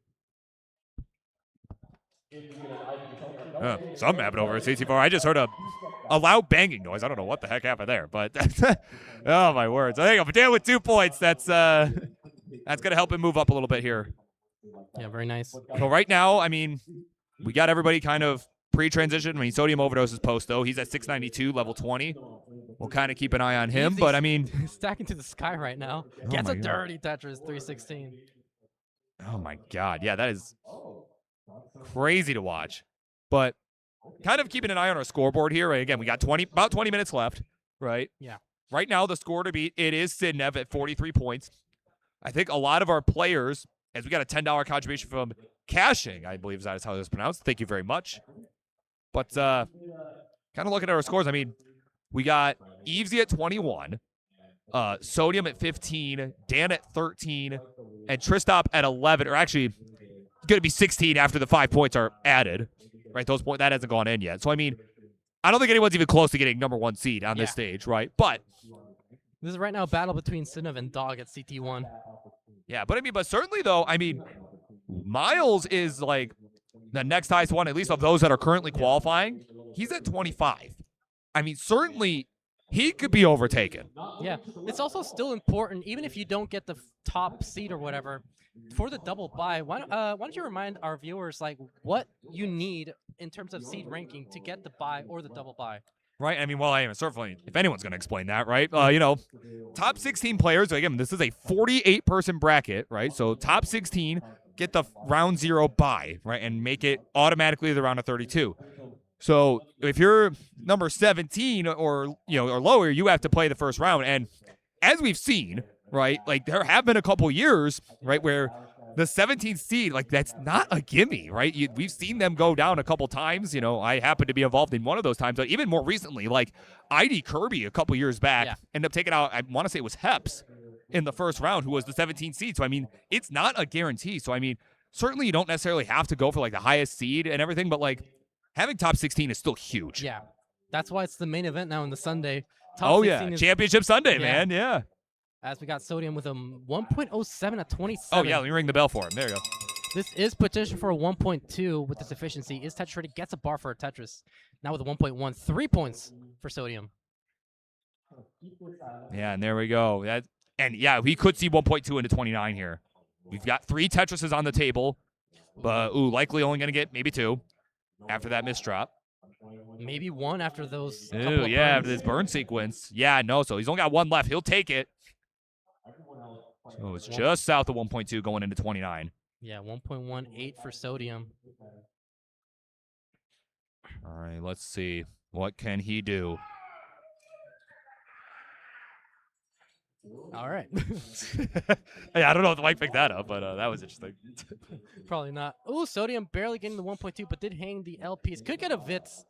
Something happened over at CT4. I just heard a loud banging noise. I don't know what the heck happened there, but oh my words! I think Dan with 2 points. That's going to help him move up a little bit here. Yeah, very nice. So right now, I mean, we got everybody kind of pre-transition. I mean, Sodium Overdose is post, though. He's at 692, level 20. We'll kind of keep an eye on him, but I mean... stacking to the sky right now. Gets a dirty Tetris, 316. Oh, my God. Yeah, that is crazy to watch. But kind of keeping an eye on our scoreboard here. Right? Again, we got about 20 minutes left, right? Yeah. Right now, the score to beat, it is Sidnev at 43 points. I think a lot of our players, as we got a $10 contribution from Caching, I believe that is how it's pronounced. Thank you very much. But kind of looking at our scores, I mean, we got Evesy at 21, Sodium at 15, Dan at 13, and Tristop at 11. Or actually, going to be 16 after the 5 points are added. Right, those points that hasn't gone in yet. So I mean, I don't think anyone's even close to getting #1 seed on this stage, right? But this is right now a battle between Sidnev and Dog at CT1. Yeah, but I mean, but certainly though, I mean, Miles is like the next highest one, at least of those that are currently qualifying. He's at 25. I mean, certainly he could be overtaken. Yeah, it's also still important, even if you don't get the top seed or whatever, for the double bye. Why don't you remind our viewers like what you need in terms of seed ranking to get the bye or the double bye? Right. I mean, well, I am certainly, if anyone's going to explain that, right? You know, top 16 players. Again, this is a 48-person bracket, right? So top 16 get the round 0 bye, right, and make it automatically the round of 32. So if you're number 17 or or lower, you have to play the first round. And as we've seen, right, like there have been a couple years, right, where the 17th seed, like that's not a gimme, right? We've seen them go down a couple times. I happen to be involved in one of those times. But even more recently, like ID Kirby a couple years back ended up taking out, I want to say it was Heps in the first round, who was the 17th seed. So, I mean, it's not a guarantee. So, I mean, certainly you don't necessarily have to go for like the highest seed and everything, but like having top 16 is still huge. Yeah. That's why it's the main event now in the Sunday. Top 16 is, Championship Sunday, man. Yeah. As we got Sodium with a 1.07 at 27. Oh, yeah, let me ring the bell for him. There you go. This is potential for a 1.2 with this efficiency. Is Tetris ready? Gets a bar for a Tetris. Now with a 1.1, 3 points for Sodium. Yeah, and there we go. We could see 1.2 into 29 here. We've got 3 Tetrises on the table, but likely only going to get maybe 2 after that misdrop. Maybe 1 after those. After this burn sequence. Yeah, no, so he's only got 1 left. He'll take it. So it's just south of 1.2 going into 29. Yeah, 1.18 for Sodium. All right, let's see. What can he do? All right. Hey, I don't know if the mic picked that up, but that was interesting. Probably not. Oh, Sodium barely getting the 1.2, but did hang the LPs. Could get a Vitz.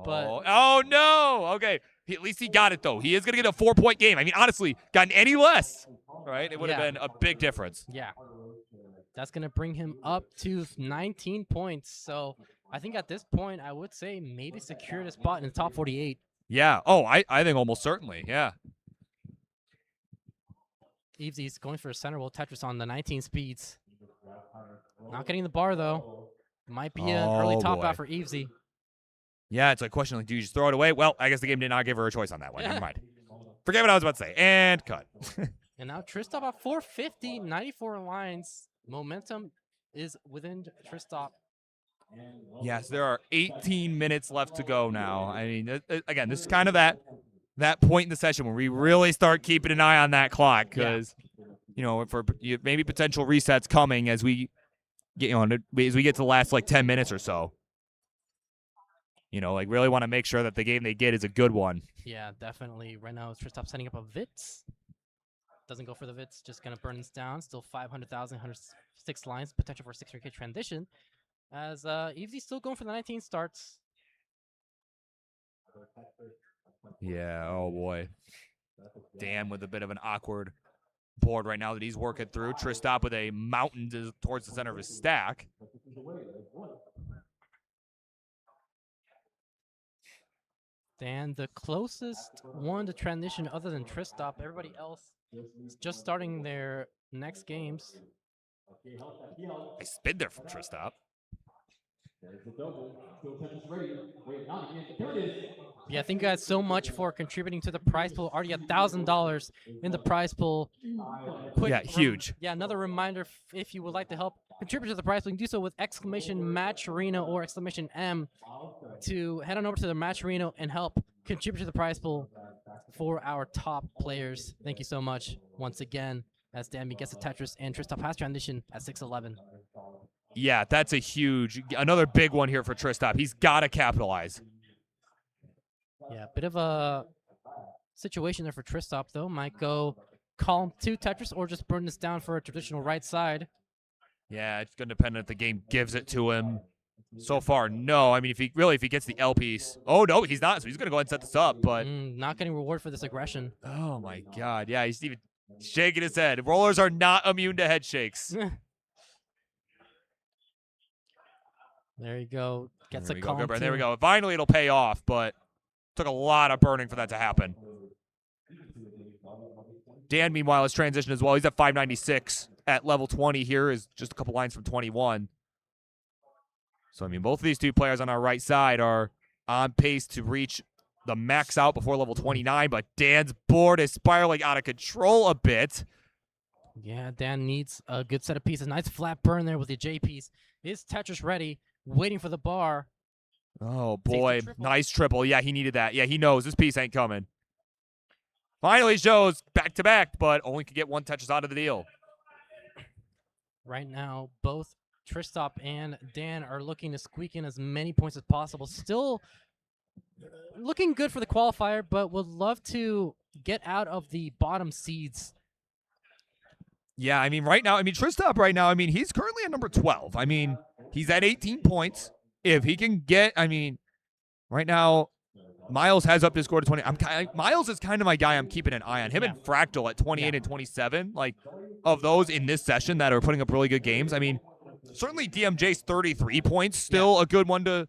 But oh no! Okay, at least he got it though. He is gonna get a 4-point game. I mean, honestly, gotten any less, right? It would have been a big difference. Yeah, that's gonna bring him up to 19 points. So I think at this point, I would say maybe secure a spot in the top 48. Yeah. Oh, I think almost certainly. Yeah. Evesy's going for a center roll Tetris on the 19 speeds. Not getting the bar though. Might be an early top out for Evesy. Yeah, it's a question like, do you just throw it away? Well, I guess the game did not give her a choice on that one. Never mind. Forget what I was about to say. And cut. And now Tristop at 450, 94 lines. Momentum is within Tristop. Yes, there are 18 minutes left to go now. I mean, again, this is kind of that point in the session where we really start keeping an eye on that clock because, for maybe potential resets coming as we get as we get to the last like 10 minutes or so. Really want to make sure that the game they get is a good one. Yeah, definitely. Right now, Tristop setting up a Vitz. Doesn't go for the Vitz, just going to burn this down. Still 500,000, 106 lines, potential for a 600K transition. As Evesy's still going for the 19 starts. Yeah, oh boy. Dan with a bit of an awkward board right now that he's working through. Tristop with a mountain towards the center of his stack. Dan, the closest one to transition other than Tristop, everybody else is just starting their next games. I spin there from Tristop. Yeah, thank you guys so much for contributing to the prize pool. Already $1,000 in the prize pool. Huge. Another reminder, if you would like to help contribute to the prize pool, you can do so with !match arena or !M to head on over to the Match Arena and help contribute to the prize pool for our top players. Thank you so much once again as DanV gets a Tetris and Tristop has transition at 6'11". Yeah, that's another big one here for Tristop. He's got to capitalize. Yeah, bit of a situation there for Tristop, though. Might go column 2 Tetris or just burn this down for a traditional right side. Yeah, it's going to depend if the game gives it to him. So far, no. I mean, if he gets the L piece. Oh, no, he's not. So he's going to go ahead and set this up, but. Not getting reward for this aggression. Oh, my God. Yeah, he's even shaking his head. Rollers are not immune to head shakes. There you go. Gets a call. There we go. Finally, it'll pay off, but took a lot of burning for that to happen. Dan, meanwhile, has transitioned as well. He's at 596 at level 20 here, is just a couple lines from 21. So, I mean, both of these two players on our right side are on pace to reach the max out before level 29, but Dan's board is spiraling out of control a bit. Yeah, Dan needs a good set of pieces. Nice flat burn there with the J piece. Is Tetris ready? Waiting for the bar. Oh, boy. Nice triple. Yeah, he needed that. Yeah, he knows this piece ain't coming. Finally shows back-to-back, but only could get one Tetris out of the deal. Right now, both Tristop and Dan are looking to squeak in as many points as possible. Still looking good for the qualifier, but would love to get out of the bottom seeds. Yeah, I mean, right now, Tristop right now, he's currently at number 12. He's at 18 points. If he can get, right now, Miles has up his score to 20. Miles is kind of my guy I'm keeping an eye on. Him and Fractal at 28 and 27, like, of those in this session that are putting up really good games. Certainly DMJ's 33 points, still a good one to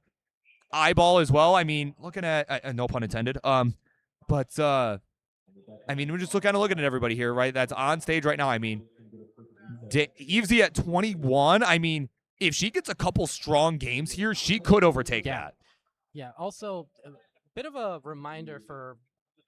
eyeball as well. Looking at, no pun intended. But we're just looking at everybody here, right? That's on stage right now. Evesy at 21. If she gets a couple strong games here, she could overtake that. Yeah. Also, a bit of a reminder for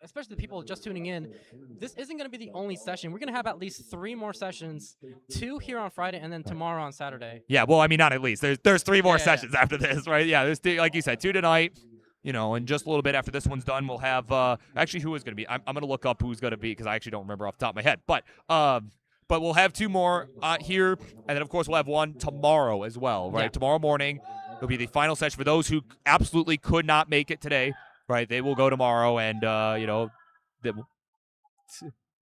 especially the people just tuning in. This isn't going to be the only session. We're going to have at least 3 more sessions, 2 here on Friday and then tomorrow on Saturday. Yeah. Well, not at least. There's 3 more sessions after this, right? Yeah. There's like you said, 2 tonight. And just a little bit after this one's done, we'll have actually who is going to be. I'm going to look up who's going to be because I actually don't remember off the top of my head. But we'll have 2 more here, and then of course we'll have one tomorrow as well, right? Yeah. Tomorrow morning will be the final session for those who absolutely could not make it today, right? They will go tomorrow, and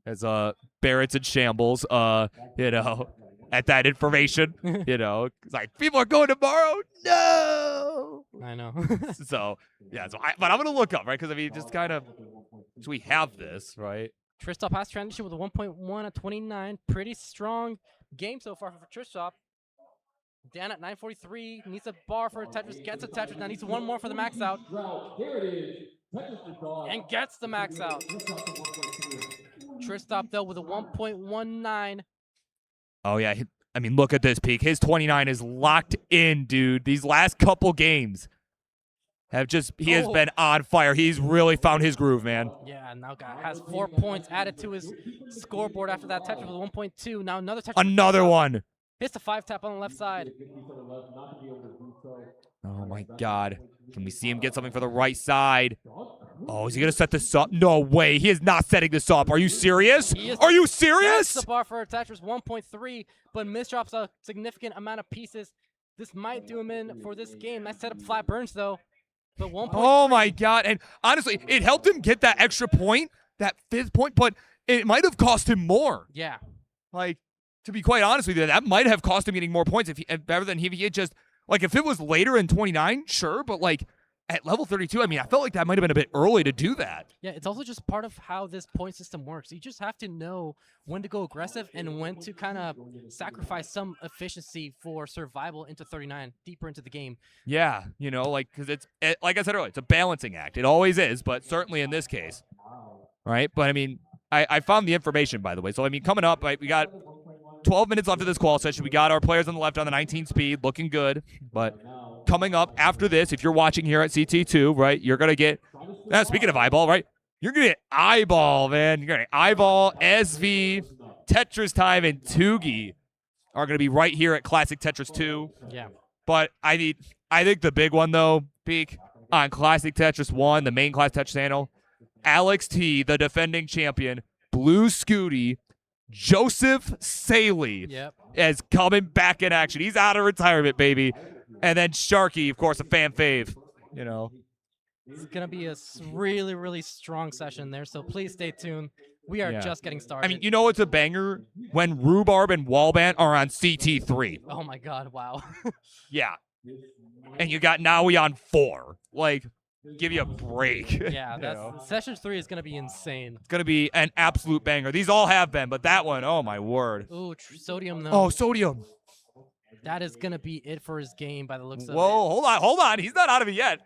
as Barrett's in shambles, at that information, it's like people are going tomorrow. No, I know. But I'm gonna look up, right? Because just kind of, so we have this, right? Tristop has transition with a 1.1 at 29. Pretty strong game so far for Tristop. Dan at 943 needs a bar for a Tetris. Gets a Tetris. Now needs one more for the max out. And gets the max out. Tristop though with a 1.19. Oh yeah, look at this peak. His 29 is locked in, dude. These last couple games he has been on fire. He's really found his groove, man. Yeah, now has 4 points added to his scoreboard after that Tetris with 1.2. Now another Tetris. Another one. Hits the 5-tap on the left side. Oh my God. Can we see him get something for the right side? Oh, is he going to set this up? No way. He is not setting this up. Are you serious? Are you serious? That's the bar for a Tetris 1.3, but misdrops a significant amount of pieces. This might do him in for this game. Nice set up flat burns, though. But 1.3. Oh my God. And honestly, it helped him get that extra point, that 5th point, but it might have cost him more. Yeah. To be quite honest with you, that might have cost him getting more points better than if he had just, if it was later in 29, sure, but at level 32, I felt like that might have been a bit early to do that. Yeah, it's also just part of how this point system works. You just have to know when to go aggressive and when to kind of sacrifice some efficiency for survival into 39, deeper into the game. Yeah, because it's, like I said earlier, it's a balancing act. It always is, but certainly in this case, right? But, I found the information, by the way. So, coming up, we got 12 minutes left of this qual session. We got our players on the left on the 19 speed, looking good. But coming up after this, if you're watching here at CT2, right, you're going to get, speaking of eyeball, right, you're going to get eyeball, man. You're going to get eyeball, SV, Tetris Time, and Tugi are going to be right here at Classic Tetris 2. Yeah. But I think the big one, though, peak on Classic Tetris 1, the main class Tetris channel, Alex T, the defending champion, Blue Scooty, Joseph Saley is coming back in action. He's out of retirement, baby. And then Sharky, of course, a fan fave. It's going to be a really, really strong session there, so please stay tuned. We are just getting started. It's a banger when Rhubarb and Wallband are on CT3. Oh, my God, wow. Yeah. And you got Naui on 4. Give you a break. Yeah, session 3 is going to be insane. It's going to be an absolute banger. These all have been, but that one, oh my word. Ooh, Sodium though. Oh, Sodium. That is going to be it for his game by the looks of it. Whoa, hold on. He's not out of it yet.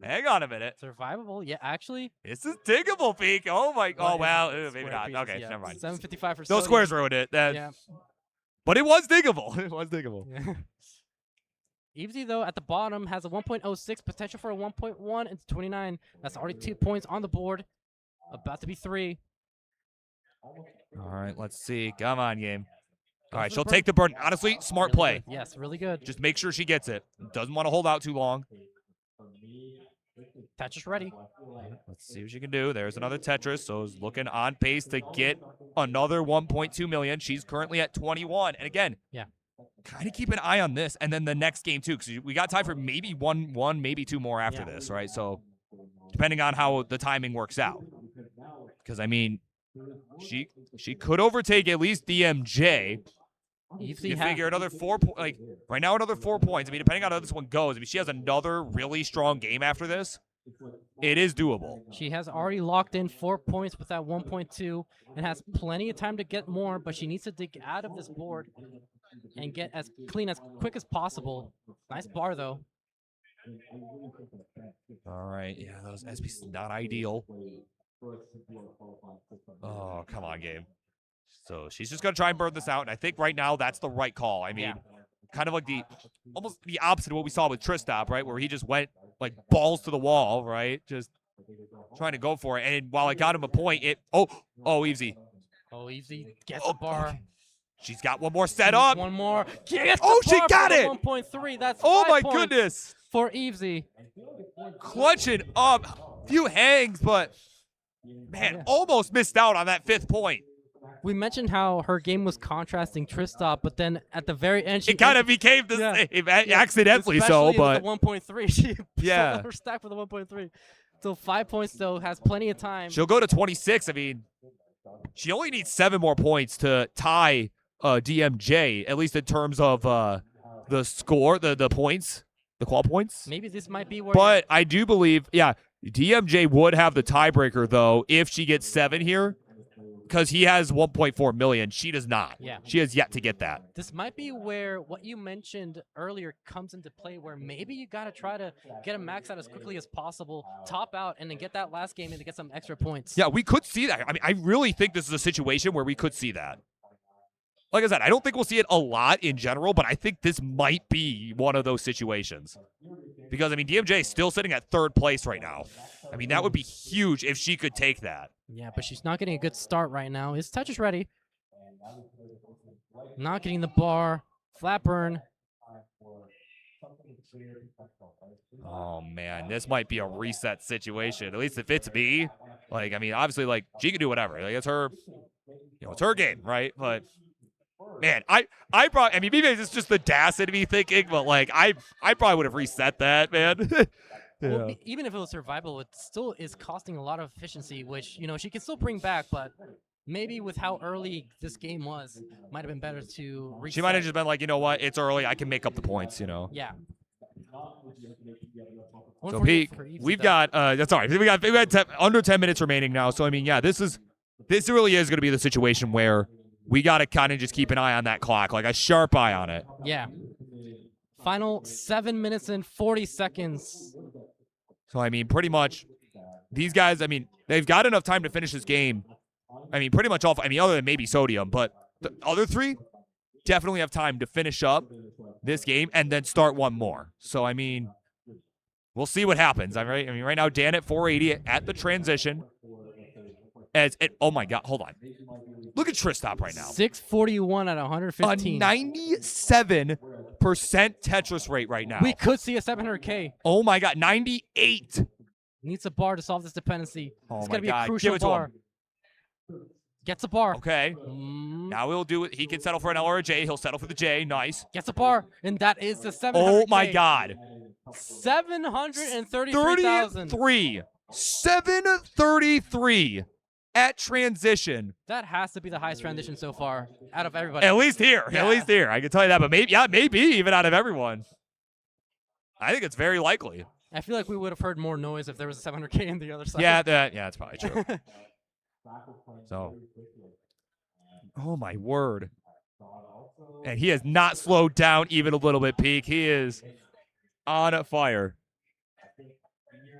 Hang on a minute. Survivable? Yeah, actually. This is diggable, Peak. Oh my, maybe not. Pieces, Okay, never mind. 755 for Those Sodium. squares ruined it. Yeah. But it was diggable. It was diggable. Yeah. Evesy, though, at the bottom has a 1.06, potential for a 1.1 into 29. That's already 2 points on the board. About to be 3. All right, let's see. Come on, game. All right, she'll take the burden. Honestly, smart play. Yes, really good. Just make sure she gets it. Doesn't want to hold out too long. Tetris ready. Let's see what she can do. There's another Tetris, so is looking on pace to get another 1.2 million. She's currently at 21. And again, yeah, kind of keep an eye on this. And then the next game, too, because we got time for maybe one, maybe two more after this, right? So depending on how the timing works out. Because, I mean, she could overtake at least DMJ. You figure another 4 points. Like, right now, another 4 points. I mean, depending on how this one goes, I mean, she has another really strong game after this. It is doable. She has already locked in 4 points with that 1.2 and has plenty of time to get more, but she needs to dig out of this board and get as clean as quick as possible. Nice bar, though. All right. Yeah, those SP's not ideal. Oh, come on, game. So she's just going to try and burn this out, and I think right now that's the right call. I mean, kind of like almost the opposite of what we saw with Tristop, right, where he just went, like, balls to the wall, right, just trying to go for it. And while I got him a point, Evesy. Oh, Evesy gets the bar. Okay. She's got one more set up. One more. She got it. 1.3. That's 5 my points goodness. For Evesy. Clutching up. Few hangs, but, man, almost missed out on that 5th point. We mentioned how her game was contrasting Tristop, but then at the very end, it kind of became the same, accidentally so. But the 1.3, she sold her stack for the 1.3. So 5 points though, has plenty of time. She'll go to 26. I mean, she only needs 7 more points to tie DMJ, at least in terms of the score, the points, the qual points. Maybe this might be where. But I do believe, DMJ would have the tiebreaker though if she gets 7 here. Because he has 1.4 million. She does not. Yeah. She has yet to get that. This might be where what you mentioned earlier comes into play, where maybe you got to try to get a max out as quickly as possible, top out, and then get that last game in to get some extra points. Yeah, we could see that. I mean, I really think this is a situation where we could see that. Like I said, I don't think we'll see it a lot in general, but I think this might be one of those situations. Because, I mean, DMJ is still sitting at 3rd place right now. I mean, that would be huge if she could take that. Yeah, but she's not getting a good start right now. Is Tetris ready? Not getting the bar. Flat burn. Oh, man, this might be a reset situation. At least if it's me. Like, I mean, obviously, like, she can do whatever. Like, it's her, it's her game, right? But, man, I probably, I mean, maybe it's just the audacity of me thinking, but, like, I probably would have reset that, man. Well, even if it was survival, it still is costing a lot of efficiency, which, she can still bring back, but maybe with how early this game was, might have been better to reset. She might have just been like, you know what, it's early, I can make up the points, Yeah. So, Pete, we've got, that's all right, we got under 10 minutes remaining now, so, I mean, yeah, this really is going to be the situation where we got to kind of just keep an eye on that clock, like a sharp eye on it. Yeah. Final 7 minutes and 40 seconds. So, I mean, pretty much these guys, I mean, they've got enough time to finish this game. I mean, pretty much all, I mean, other than maybe Sodium, but the other 3 definitely have time to finish up this game and then start one more. So, I mean, we'll see what happens. I mean, right now, Dan at 480 at the transition. Oh, my God, hold on. Look at Tristop right now. 641 at 115. A 97% Tetris rate right now. We could see a 700K. Oh, my God, 98. Needs a bar to solve this dependency. Oh, it's my going to be God. a crucial bar. Gets a bar. Okay. Now he'll do it. He can settle for an L or a J. He'll settle for the J. Nice. Gets a bar. And that is the 700K. Oh, my God. 733,000. 733 at transition. That has to be the highest transition so far out of everybody. At least here. Yeah. At least here. I can tell you that. But maybe even out of everyone. I think it's very likely. I feel like we would have heard more noise if there was a 700K on the other side. Yeah, that's probably true. So, oh my word. And he has not slowed down even a little bit, Peak. He is on fire.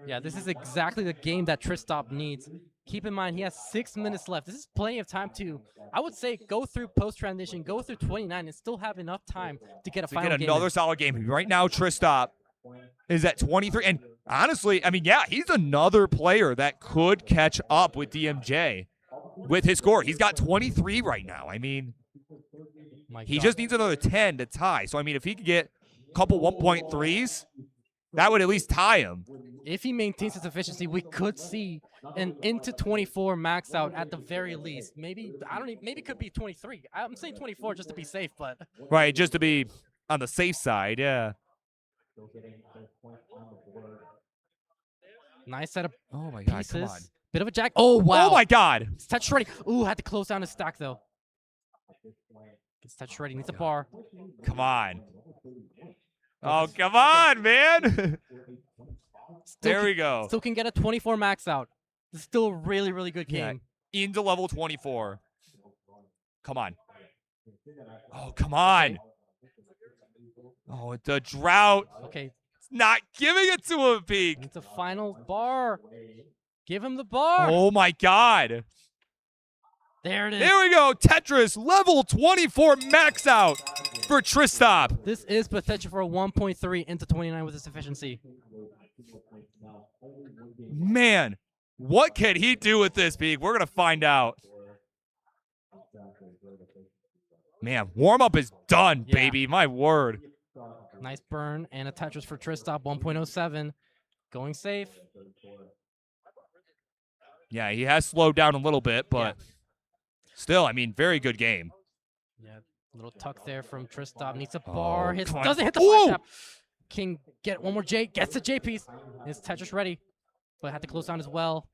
Yeah, this is exactly the game that Tristop needs. Keep in mind, he has 6 minutes left. This is plenty of time to, I would say, go through post-transition, go through 29, and still have enough time to get a final game. To get another solid game. Right now, Tristop is at 23. And honestly, I mean, yeah, he's another player that could catch up with DMJ with his score. He's got 23 right now. I mean, he just needs another 10 to tie. So, I mean, if he could get a couple 1.3s, that would at least tie him. if he maintains his efficiency, we could see an into 24 max out at the very least. Maybe, I don't even, maybe it could be 23. I'm saying 24 just to be safe, but. Right, just to be on the safe side, yeah. Nice set of Oh my God, pieces. come on. Bit of a jack. Oh, wow. Oh my God. It's touch ready. Ooh, had to close down his stack, though. It's touch ready. Needs a bar. Come on. Oh, come on, man. There we go. Still can get a 24 max out. It's still a really, really good game. Yeah, into level 24. Come on. Oh, come on. Oh, the drought. Okay. It's not giving it to him, Peak. It's a final bar. Give him the bar. Oh, my God. There it is. There we go. Tetris, level 24 max out for Tristop. This is potential for a 1.3 into 29 with his efficiency. Man, what can he do with this, Peak? We're going to find out. Man, warm-up is done, baby. My word. Nice burn and a Tetris for Tristop, 1.07. Going safe. Yeah, he has slowed down a little bit, but still, I mean, very good game. Yeah, little tuck there from Tristop. Needs a bar. Doesn't hit the Ooh! flash tap. King get one more J. Gets the J piece. His Tetris ready, but had to close down as well.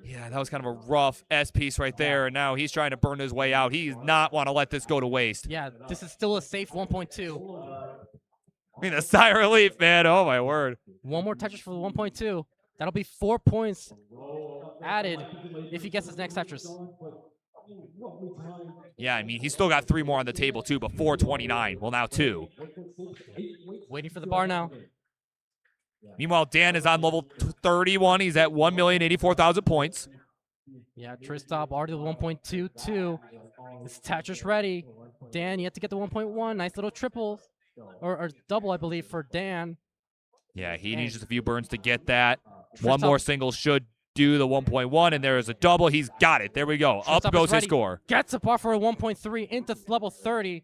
Yeah, that was kind of a rough S piece right there, and now he's trying to burn his way out. He does not want to let this go to waste. Yeah, this is still a safe 1.2. I mean, a sigh of relief, man. Oh, my word. One more Tetris for the 1.2. That'll be 4 points added if he gets his next Tetris. Yeah, I mean, he's still got 3 more on the table, too, but 429. Well, now 2. Waiting for the bar now. Meanwhile, Dan is on level 31. He's at 1,084,000 points. Yeah, Tristop already with 1.22. This Tetris ready. Dan, you have to get the 1.1. Nice little triple. Or double, I believe, for Dan. Yeah, he needs just a few burns to get that. Tristop. One more single should do the 1.1, and there is a double. He's got it. There we go. Tristop Up goes is ready. his score. Gets a bar for a 1.3 into level 30.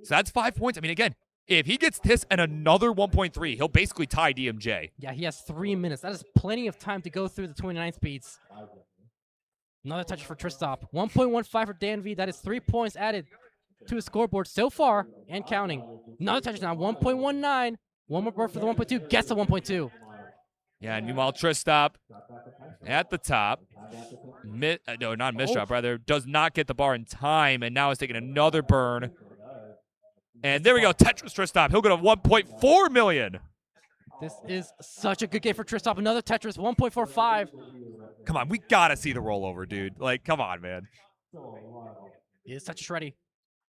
So that's 5 points. I mean, again, if he gets this and another 1.3, he'll basically tie DMJ. Yeah, he has 3 minutes. That is plenty of time to go through the 29 speeds. Another touch for Tristop. 1.15 for DanV. That is 3 points added to his scoreboard so far and counting. Another touch now. 1.19. One more bird for the 1.2. Gets the 1.2. Yeah, meanwhile, Tristop at the top. No, not misdrop, rather. Does not get the bar in time, and now is taking another burn. And there we go. Tetris Tristop. He'll go to 1.4 million. This is such a good game for Tristop. Another Tetris. 1.45. Come on, we got to see the rollover, dude. Like, come on, man. Is Tetris ready,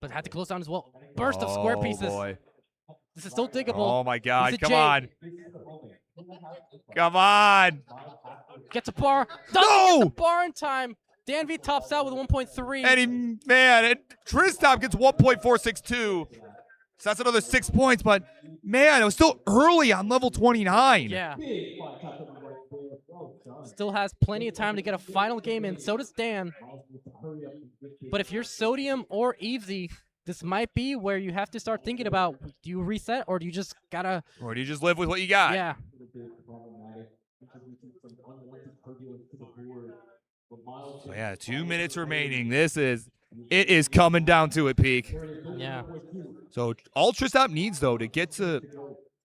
but had to close down as well. Burst of square pieces. Boy. This is still diggable. Oh, my God. Come J. on. Come on. Gets a bar. Doesn't get the bar in time. DanV tops out with 1.3. And Tristop gets 1.462. So that's another 6 points. But, man, it was still early on level 29. Yeah. Still has plenty of time to get a final game in. So does Dan. But if you're Sodium or Evesy, this might be where you have to start thinking about, do you reset or do you just gotta... Or do you just live with what you got? Yeah. So yeah, 2 minutes remaining. It is coming down to it, Peak. Yeah. So all Tristop needs, though, to get to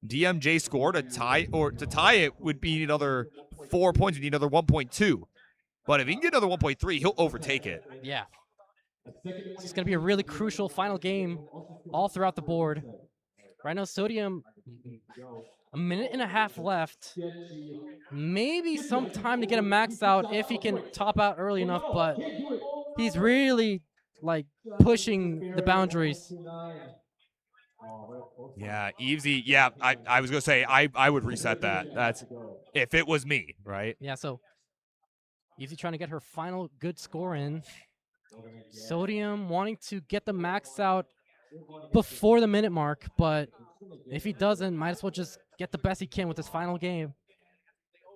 DMJ score to tie it would be another 4 points. You need another 1.2. But if he can get another 1.3, he'll overtake it. Yeah. It's going to be a really crucial final game all throughout the board. Right now, Sodium, a minute and a half left. Maybe some time to get a max out if he can top out early enough, but he's really, like, pushing the boundaries. Yeah, Evesy, yeah, I was going to say, I would reset that. That's if it was me, right? Yeah, so Evesy trying to get her final good score in. Sodium wanting to get the max out before the minute mark, but if he doesn't, might as well just get the best he can with this final game.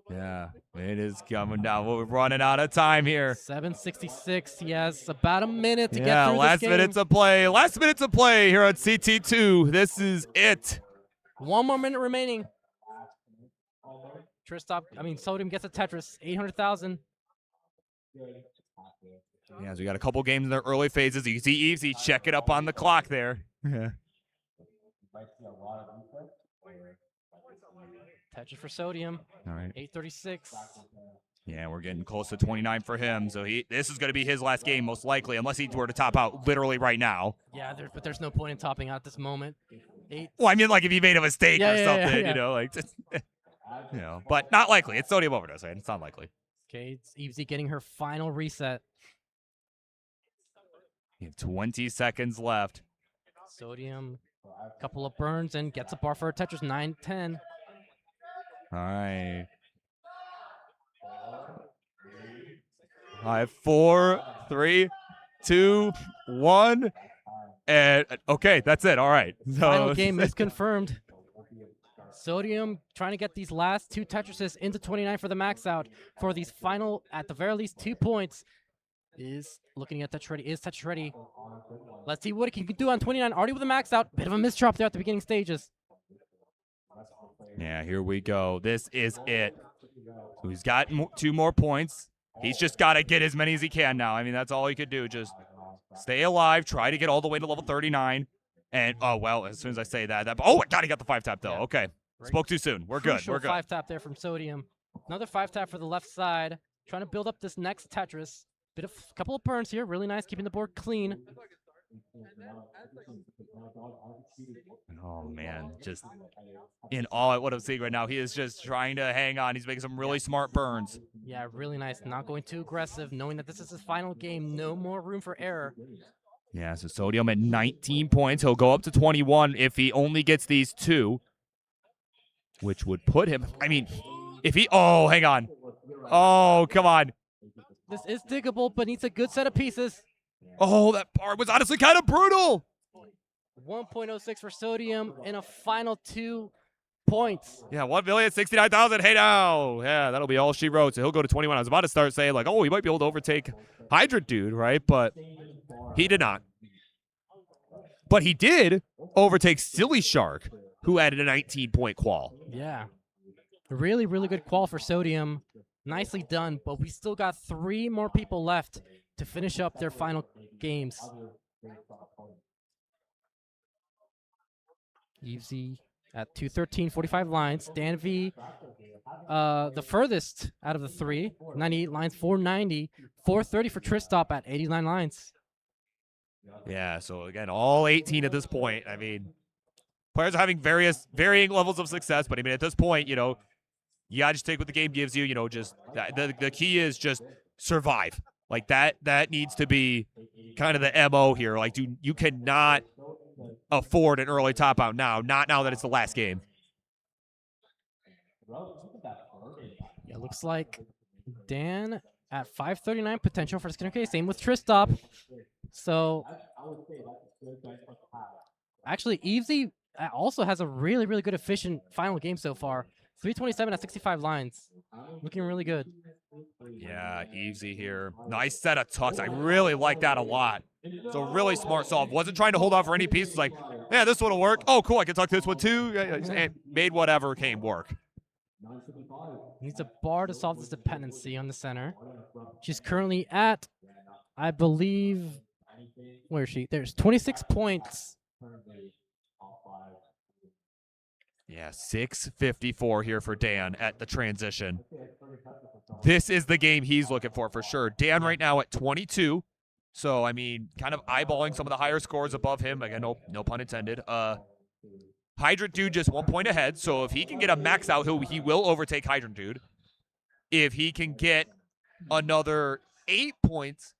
Yeah, it is coming down. We're running out of time here. 7:66. Yes, about a minute to get through last this game. minutes of play. Last minutes of play here at CT2. This is it. 1 more minute remaining. Sodium gets a Tetris, 800,000. Yeah, so we got a couple games in their early phases. You can see Evesy check it up on the clock there. Yeah. Tetris for Sodium. All right. 836. Yeah, we're getting close to 29 for him. So this is going to be his last game, most likely, unless he were to top out literally right now. Yeah, but there's no point in topping out at this moment. Well, I mean, like if he made a mistake or something, yeah. you know, like, but not likely. It's Sodium overdose, right? It's not likely. Okay, it's Evesy getting her final reset. You have 20 seconds left. Sodium, a couple of burns and gets a bar for a Tetris, 9-10. All right. 5, 4, 3, 2, 1. And okay, that's it. All right. So, final game is confirmed. Sodium trying to get these last 2 Tetrises into 29 for the max out for these final, at the very least, 2 points. Is looking at Tetris ready. Is Tetris ready? Let's see what he can do on 29. Already with a max out. Bit of a misdrop there at the beginning stages. Yeah, here we go. This is it. So he's got 2 more points. He's just got to get as many as he can now. I mean, that's all he could do. Just stay alive. Try to get all the way to level 39. And, oh, well, as soon as I say that oh, my God, he got the 5-tap, though. Yeah. Okay. Spoke too soon. We're good. We're good. 5-tap there from Sodium. Another 5-tap for the left side. Trying to build up this next Tetris. Couple of burns here. Really nice. Keeping the board clean. Oh, man. Just in awe at what I'm seeing right now. He is just trying to hang on. He's making some really smart burns. Yeah, really nice. Not going too aggressive, knowing that this is his final game. No more room for error. Yeah, so Sodium at 19 points. He'll go up to 21 if he only gets these 2, which would put him, I mean, if he, oh, hang on. Oh, come on. This is diggable, but needs a good set of pieces. Oh, that part was honestly kind of brutal. 1.06 for Sodium in a final 2 points. Yeah, 1,069,000. Hey now. Yeah, that'll be all she wrote. So he'll go to 21. I was about to start saying, like, oh, he might be able to overtake Hydrant Dude, right? But he did not. But he did overtake Silly Shark, who added a 19-point qual. Yeah. Really, really good qual for Sodium. Nicely done, but we still got 3 more people left to finish up their final games. Evesy at 213.45 lines. DanV, the furthest out of the 3, 98 lines, 490. 430 for Tristop at 89 lines. Yeah, so again, all 18 at this point. I mean, players are having varying levels of success, but I mean, at this point, you know, you gotta just take what the game gives you. You know, just the key is just survive. Like that needs to be kind of the MO here. Like, dude, you cannot afford an early top out now. Not now that it's the last game. Yeah, looks like Dan at 539 potential for Skinner K. Same with Tristop. So actually, Evesy also has a really, really good efficient final game so far. 327 at 65 lines. Looking really good. Yeah, Evesy here. Nice set of tucks. I really like that a lot. So really smart solve. Wasn't trying to hold on for any pieces. Like, yeah, this one will work. Oh, cool. I can tuck this one too. And made whatever came work. Needs a bar to solve this dependency on the center. She's currently at, I believe, where is she? There's 26 points. Yeah, 654 here for Dan at the transition. This is the game he's looking for sure. Dan right now at 22. So, I mean, kind of eyeballing some of the higher scores above him. Again, no pun intended. Hydrant Dude just 1 point ahead. So if he can get a max out, he will overtake Hydrant Dude. If he can get another 8 points,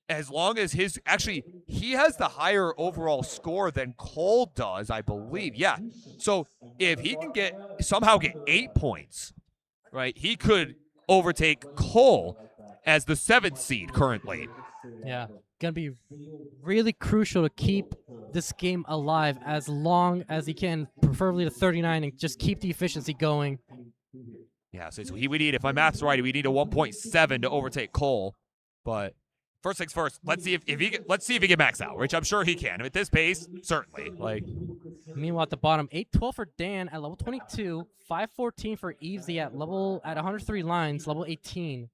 as long as he has the higher overall score than Cole does, I believe. Yeah. So if he can somehow get 8 points, right, he could overtake Cole as the 7th seed currently. Yeah. Gonna be really crucial to keep this game alive as long as he can, preferably to 39, and just keep the efficiency going. Yeah, so we need, if my math's right, we need a 1.7 to overtake Cole. But first things first. Let's see if he can max out, which I'm sure he can. At this pace, certainly. Like, Meanwhile, at the bottom, 812 for Dan at level 22, 514 for Evesy at 103 lines, level 18.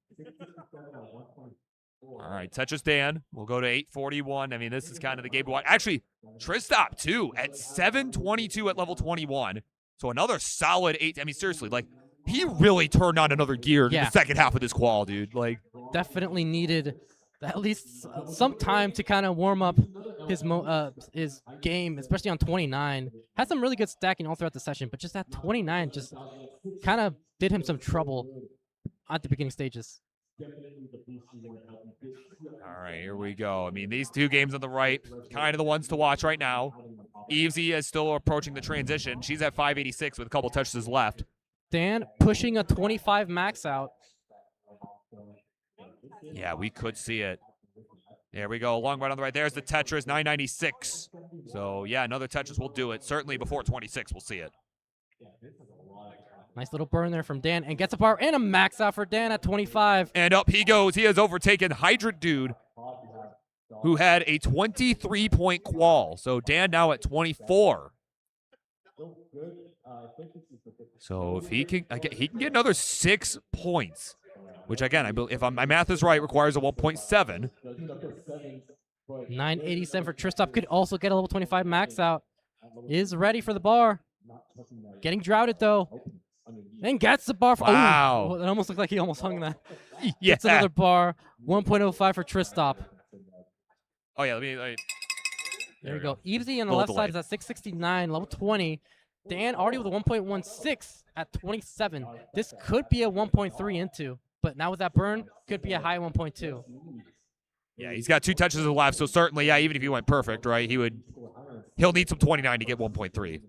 all right, Tetris Dan. We'll go to 841. I mean, this is kind of the game to watch. Actually, Tristop too at 722 at level 21. So another solid 8. I mean, seriously, like, he really turned on another gear in the second half of this qual, dude. Like, definitely needed at least some time to kind of warm up his game, especially on 29. Had some really good stacking all throughout the session, but just at 29 just kind of did him some trouble at the beginning stages. All right, here we go. I mean, these two games on the right, kind of the ones to watch right now. Evesy is still approaching the transition. She's at 586 with a couple touches left. Dan pushing a 25 max out. Yeah, we could see it. There we go. Long run on the right. There's the Tetris, 996. So, yeah, another Tetris will do it. Certainly before 26, we'll see it. Nice little burn there from Dan, and gets a bar and a max out for Dan at 25. And up he goes. He has overtaken Hydrant Dude, who had a 23-point qual. So Dan now at 24. So if he can get another 6 points, which again, I believe, if my math is right, requires a 1.7. 987 for Tristop. Could also get a level 25 max out. Is ready for the bar. Getting droughted though. And gets the bar. Wow. It almost looked like he almost hung that. Yeah. Gets another bar. 1.05 for Tristop. Oh, yeah. There we go. Evesy on the left side is at 669, level 20. Dan already with a 1.16 at 27. This could be a 1.3 into, but now with that burn, could be a high 1.2. Yeah, he's got 2 touches left, so certainly, yeah, even if he went perfect, right, he'll need some 29 to get 1.3,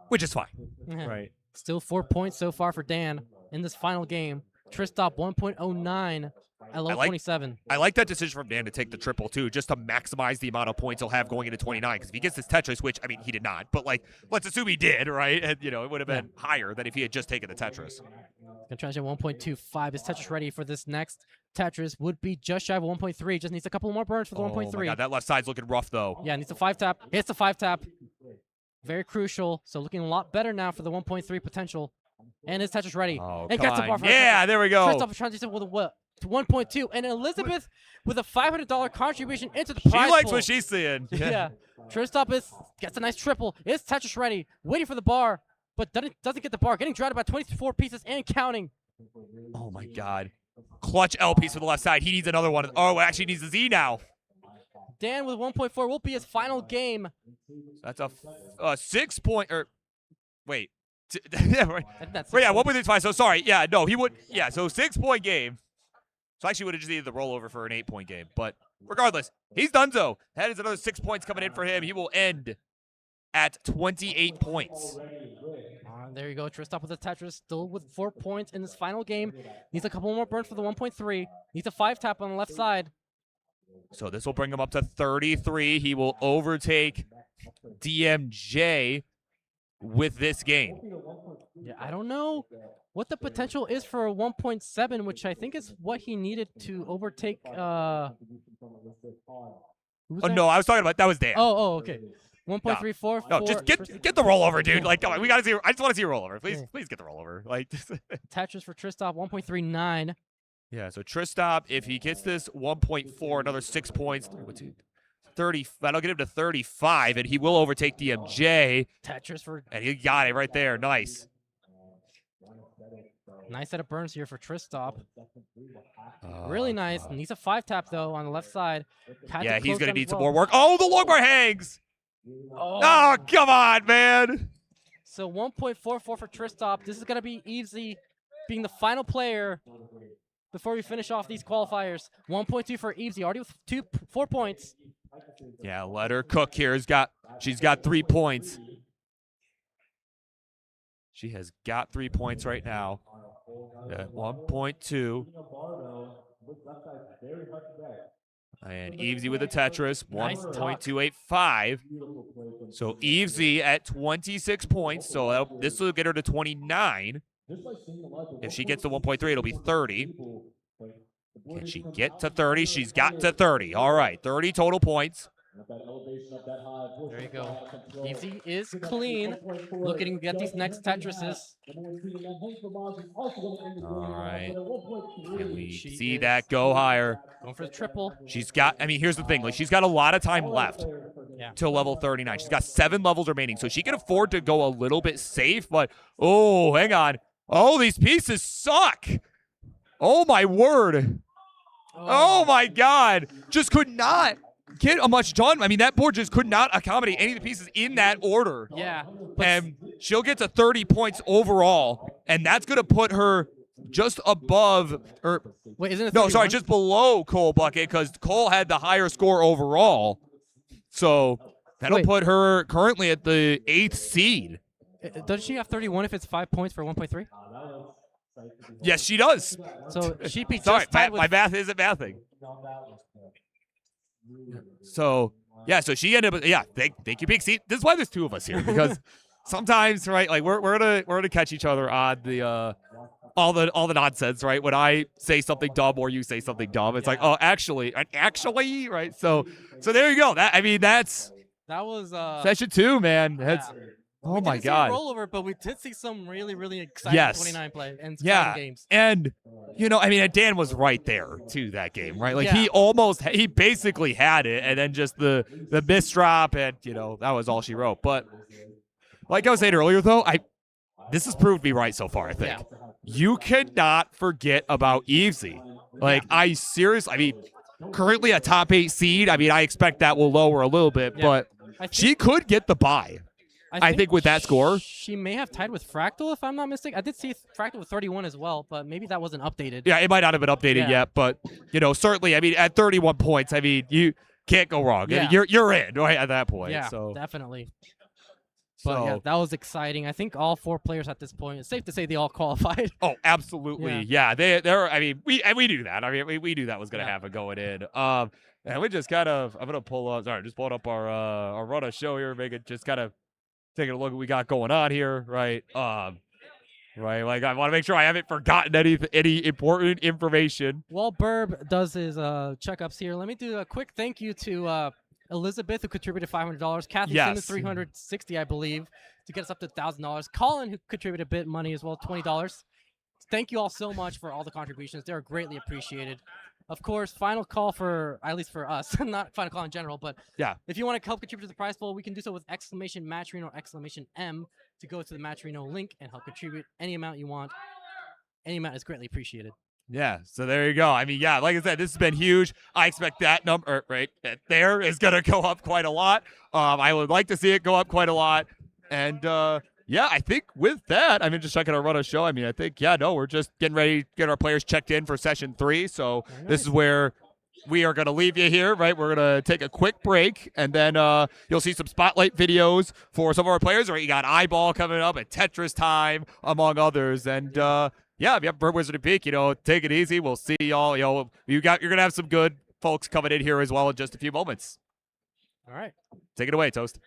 which is fine. Right. Still 4 points so far for Dan in this final game. Tristop 1.09 at level 27. I like that decision from Dan to take the triple, too, just to maximize the amount of points he'll have going into 29. Because if he gets this Tetris, which, I mean, he did not, but, like, let's assume he did, right? And, it would have been higher than if he had just taken the Tetris. Gonna try to get 1.25. Is Tetris ready for this next Tetris? Would be just shy of 1.3. Just needs a couple more burns for the 1.3. Oh, my God, that left side's looking rough, though. Yeah, needs a 5-tap. Hits the 5-tap. Very crucial. So looking a lot better now for the 1.3 potential. And is Tetris ready? Oh, and gets a bar for there we go. Tristop transition with a what? To 1.2. And Elizabeth with a $500 contribution into the prize She likes pool. what she's seeing. Yeah. Tristop gets a nice triple. Is Tetris ready? Waiting for the bar, but doesn't get the bar. Getting droughted by 24 pieces and counting. Oh, my God. Clutch L piece for the left side. He needs another one. Oh, actually needs a Z now. Dan with 1.4 will be his final game. That's a 6-point, or wait. Yeah, 1.35. So sorry. Yeah, no, he would. Yeah, so 6-point game. So actually would have just needed the rollover for an 8-point game. But regardless, he's donezo. That is another 6 points coming in for him. He will end at 28 points. There you go. Tristop with a Tetris, still with 4 points in this final game. Needs a couple more burns for the 1.3. Needs a 5-tap on the left side. So this will bring him up to 33. He will overtake DMJ with this game. Yeah, I don't know what the potential is for a 1.7, which I think is what he needed to overtake. No, I was talking about that was Dan. Oh, okay. 1.34. No, just get the rollover, dude. Like, come on, we gotta see. I just want to see a rollover. Please get the rollover. Like, Tetris for Tristop 1.39. Yeah, so Tristop, if he gets this 1.4, another 6 points, 30. That'll get him to 35, and he will overtake DMJ. Tetris for, and he got it right there. Nice. Nice set of burns here for Tristop. Really nice. Needs a 5-tap though on the left side. Yeah, he's gonna need some more work. Oh, the long bar hangs. Oh, come on, man. So 1.44 for Tristop. This is gonna be Evesy being the final player before we finish off these qualifiers. 1.2 for Evesy, already with 4 points. Yeah, let her cook here. She's got 3 points. She has got 3 points right now. 1.2. And Evesy with a Tetris, 1.285. So Evesy at 26 points. So this will get her to 29. If she gets the 1.3, it'll be 30. Can she get to 30? She's got to 30. All right, 30 total points. There you go. Evesy is clean. Looking to get these next Tetrises. All right. Can we see that go higher? Going for the triple. She's got, I mean, here's the thing. Like, she's got a lot of time left till level 39. She's got 7 levels remaining, so she can afford to go a little bit safe, but, oh, hang on. Oh, these pieces suck. Oh, my word. Oh, my God. Just could not get a much done. I mean, that board just could not accommodate any of the pieces in that order. Yeah. And she'll get to 30 points overall, and that's going to put her just above, or wait, isn't it 31? No, sorry, just below Cole Bucket, because Cole had the higher score overall. So that'll put her currently at the 8th seed. Doesn't she have 31 if it's 5 points for 1.3? Yes, she does. So she'd be sorry, just tied with... my math isn't mathing. So yeah, so she ended up. Yeah, thank you, Big. See, this is why there's 2 of us here, because sometimes, right, like we're gonna catch each other on the all the nonsense, right? When I say something dumb or you say something dumb, it's like, oh, actually, right? So there you go. That was session 2, man. That's oh my God. We didn't see a rollover, but we did see some really, really exciting 29 play and games. And you know, I mean, Dan was right there to that game, right? Like he basically had it, and then just the misdrop, and you know, that was all she wrote. But like I was saying earlier, though, this has proved me right so far. I think you cannot forget about Evesy. Like I mean, currently a top 8 seed. I mean, I expect that will lower a little bit, but she could get the bye. I think with that score, she may have tied with Fractal, if I'm not mistaken. I did see Fractal with 31 as well, but maybe that wasn't updated. Yeah, it might not have been updated yet, but you know, certainly, I mean, at 31 points, I mean, you can't go wrong. Yeah. I mean, you're in right at that point. Yeah, so definitely. But yeah, that was exciting. I think all 4 players at this point, it's safe to say they all qualified. Oh, absolutely. Yeah, they're. I mean, we knew that. I mean, we knew that was gonna happen going in. And we just kind of, I'm gonna pull up. Sorry, just pulled up our run of show here, make it just kind of. Taking a look at what we got going on here, right? Right, like I want to make sure I haven't forgotten any important information. While Burb does his checkups here, let me do a quick thank you to Elizabeth, who contributed $500, Kathy Simmons $360, I believe, to get us up to $1,000. Colin, who contributed a bit of money as well, $20. Thank you all so much for all the contributions. They're greatly appreciated. Of course, final call for, at least for us, not final call in general, but if you want to help contribute to the prize pool, we can do so with !Matcherino or !M to go to the Matcherino link and help contribute any amount you want. Any amount is greatly appreciated. Yeah, so there you go. I mean, yeah, like I said, this has been huge. I expect that number, that there is going to go up quite a lot. I would like to see it go up quite a lot. And, yeah, I think with that, I mean, just checking our run of show. I mean, I think, we're just getting ready to get our players checked in for session 3. So this is where we are going to leave you here, right? We're going to take a quick break, and then you'll see some spotlight videos for some of our players. Right, you got Eyeball coming up and Tetris time, among others. And, if you have Bird Wizard and Peak, take it easy. We'll see y'all. You're going to have some good folks coming in here as well in just a few moments. All right. Take it away, Toast.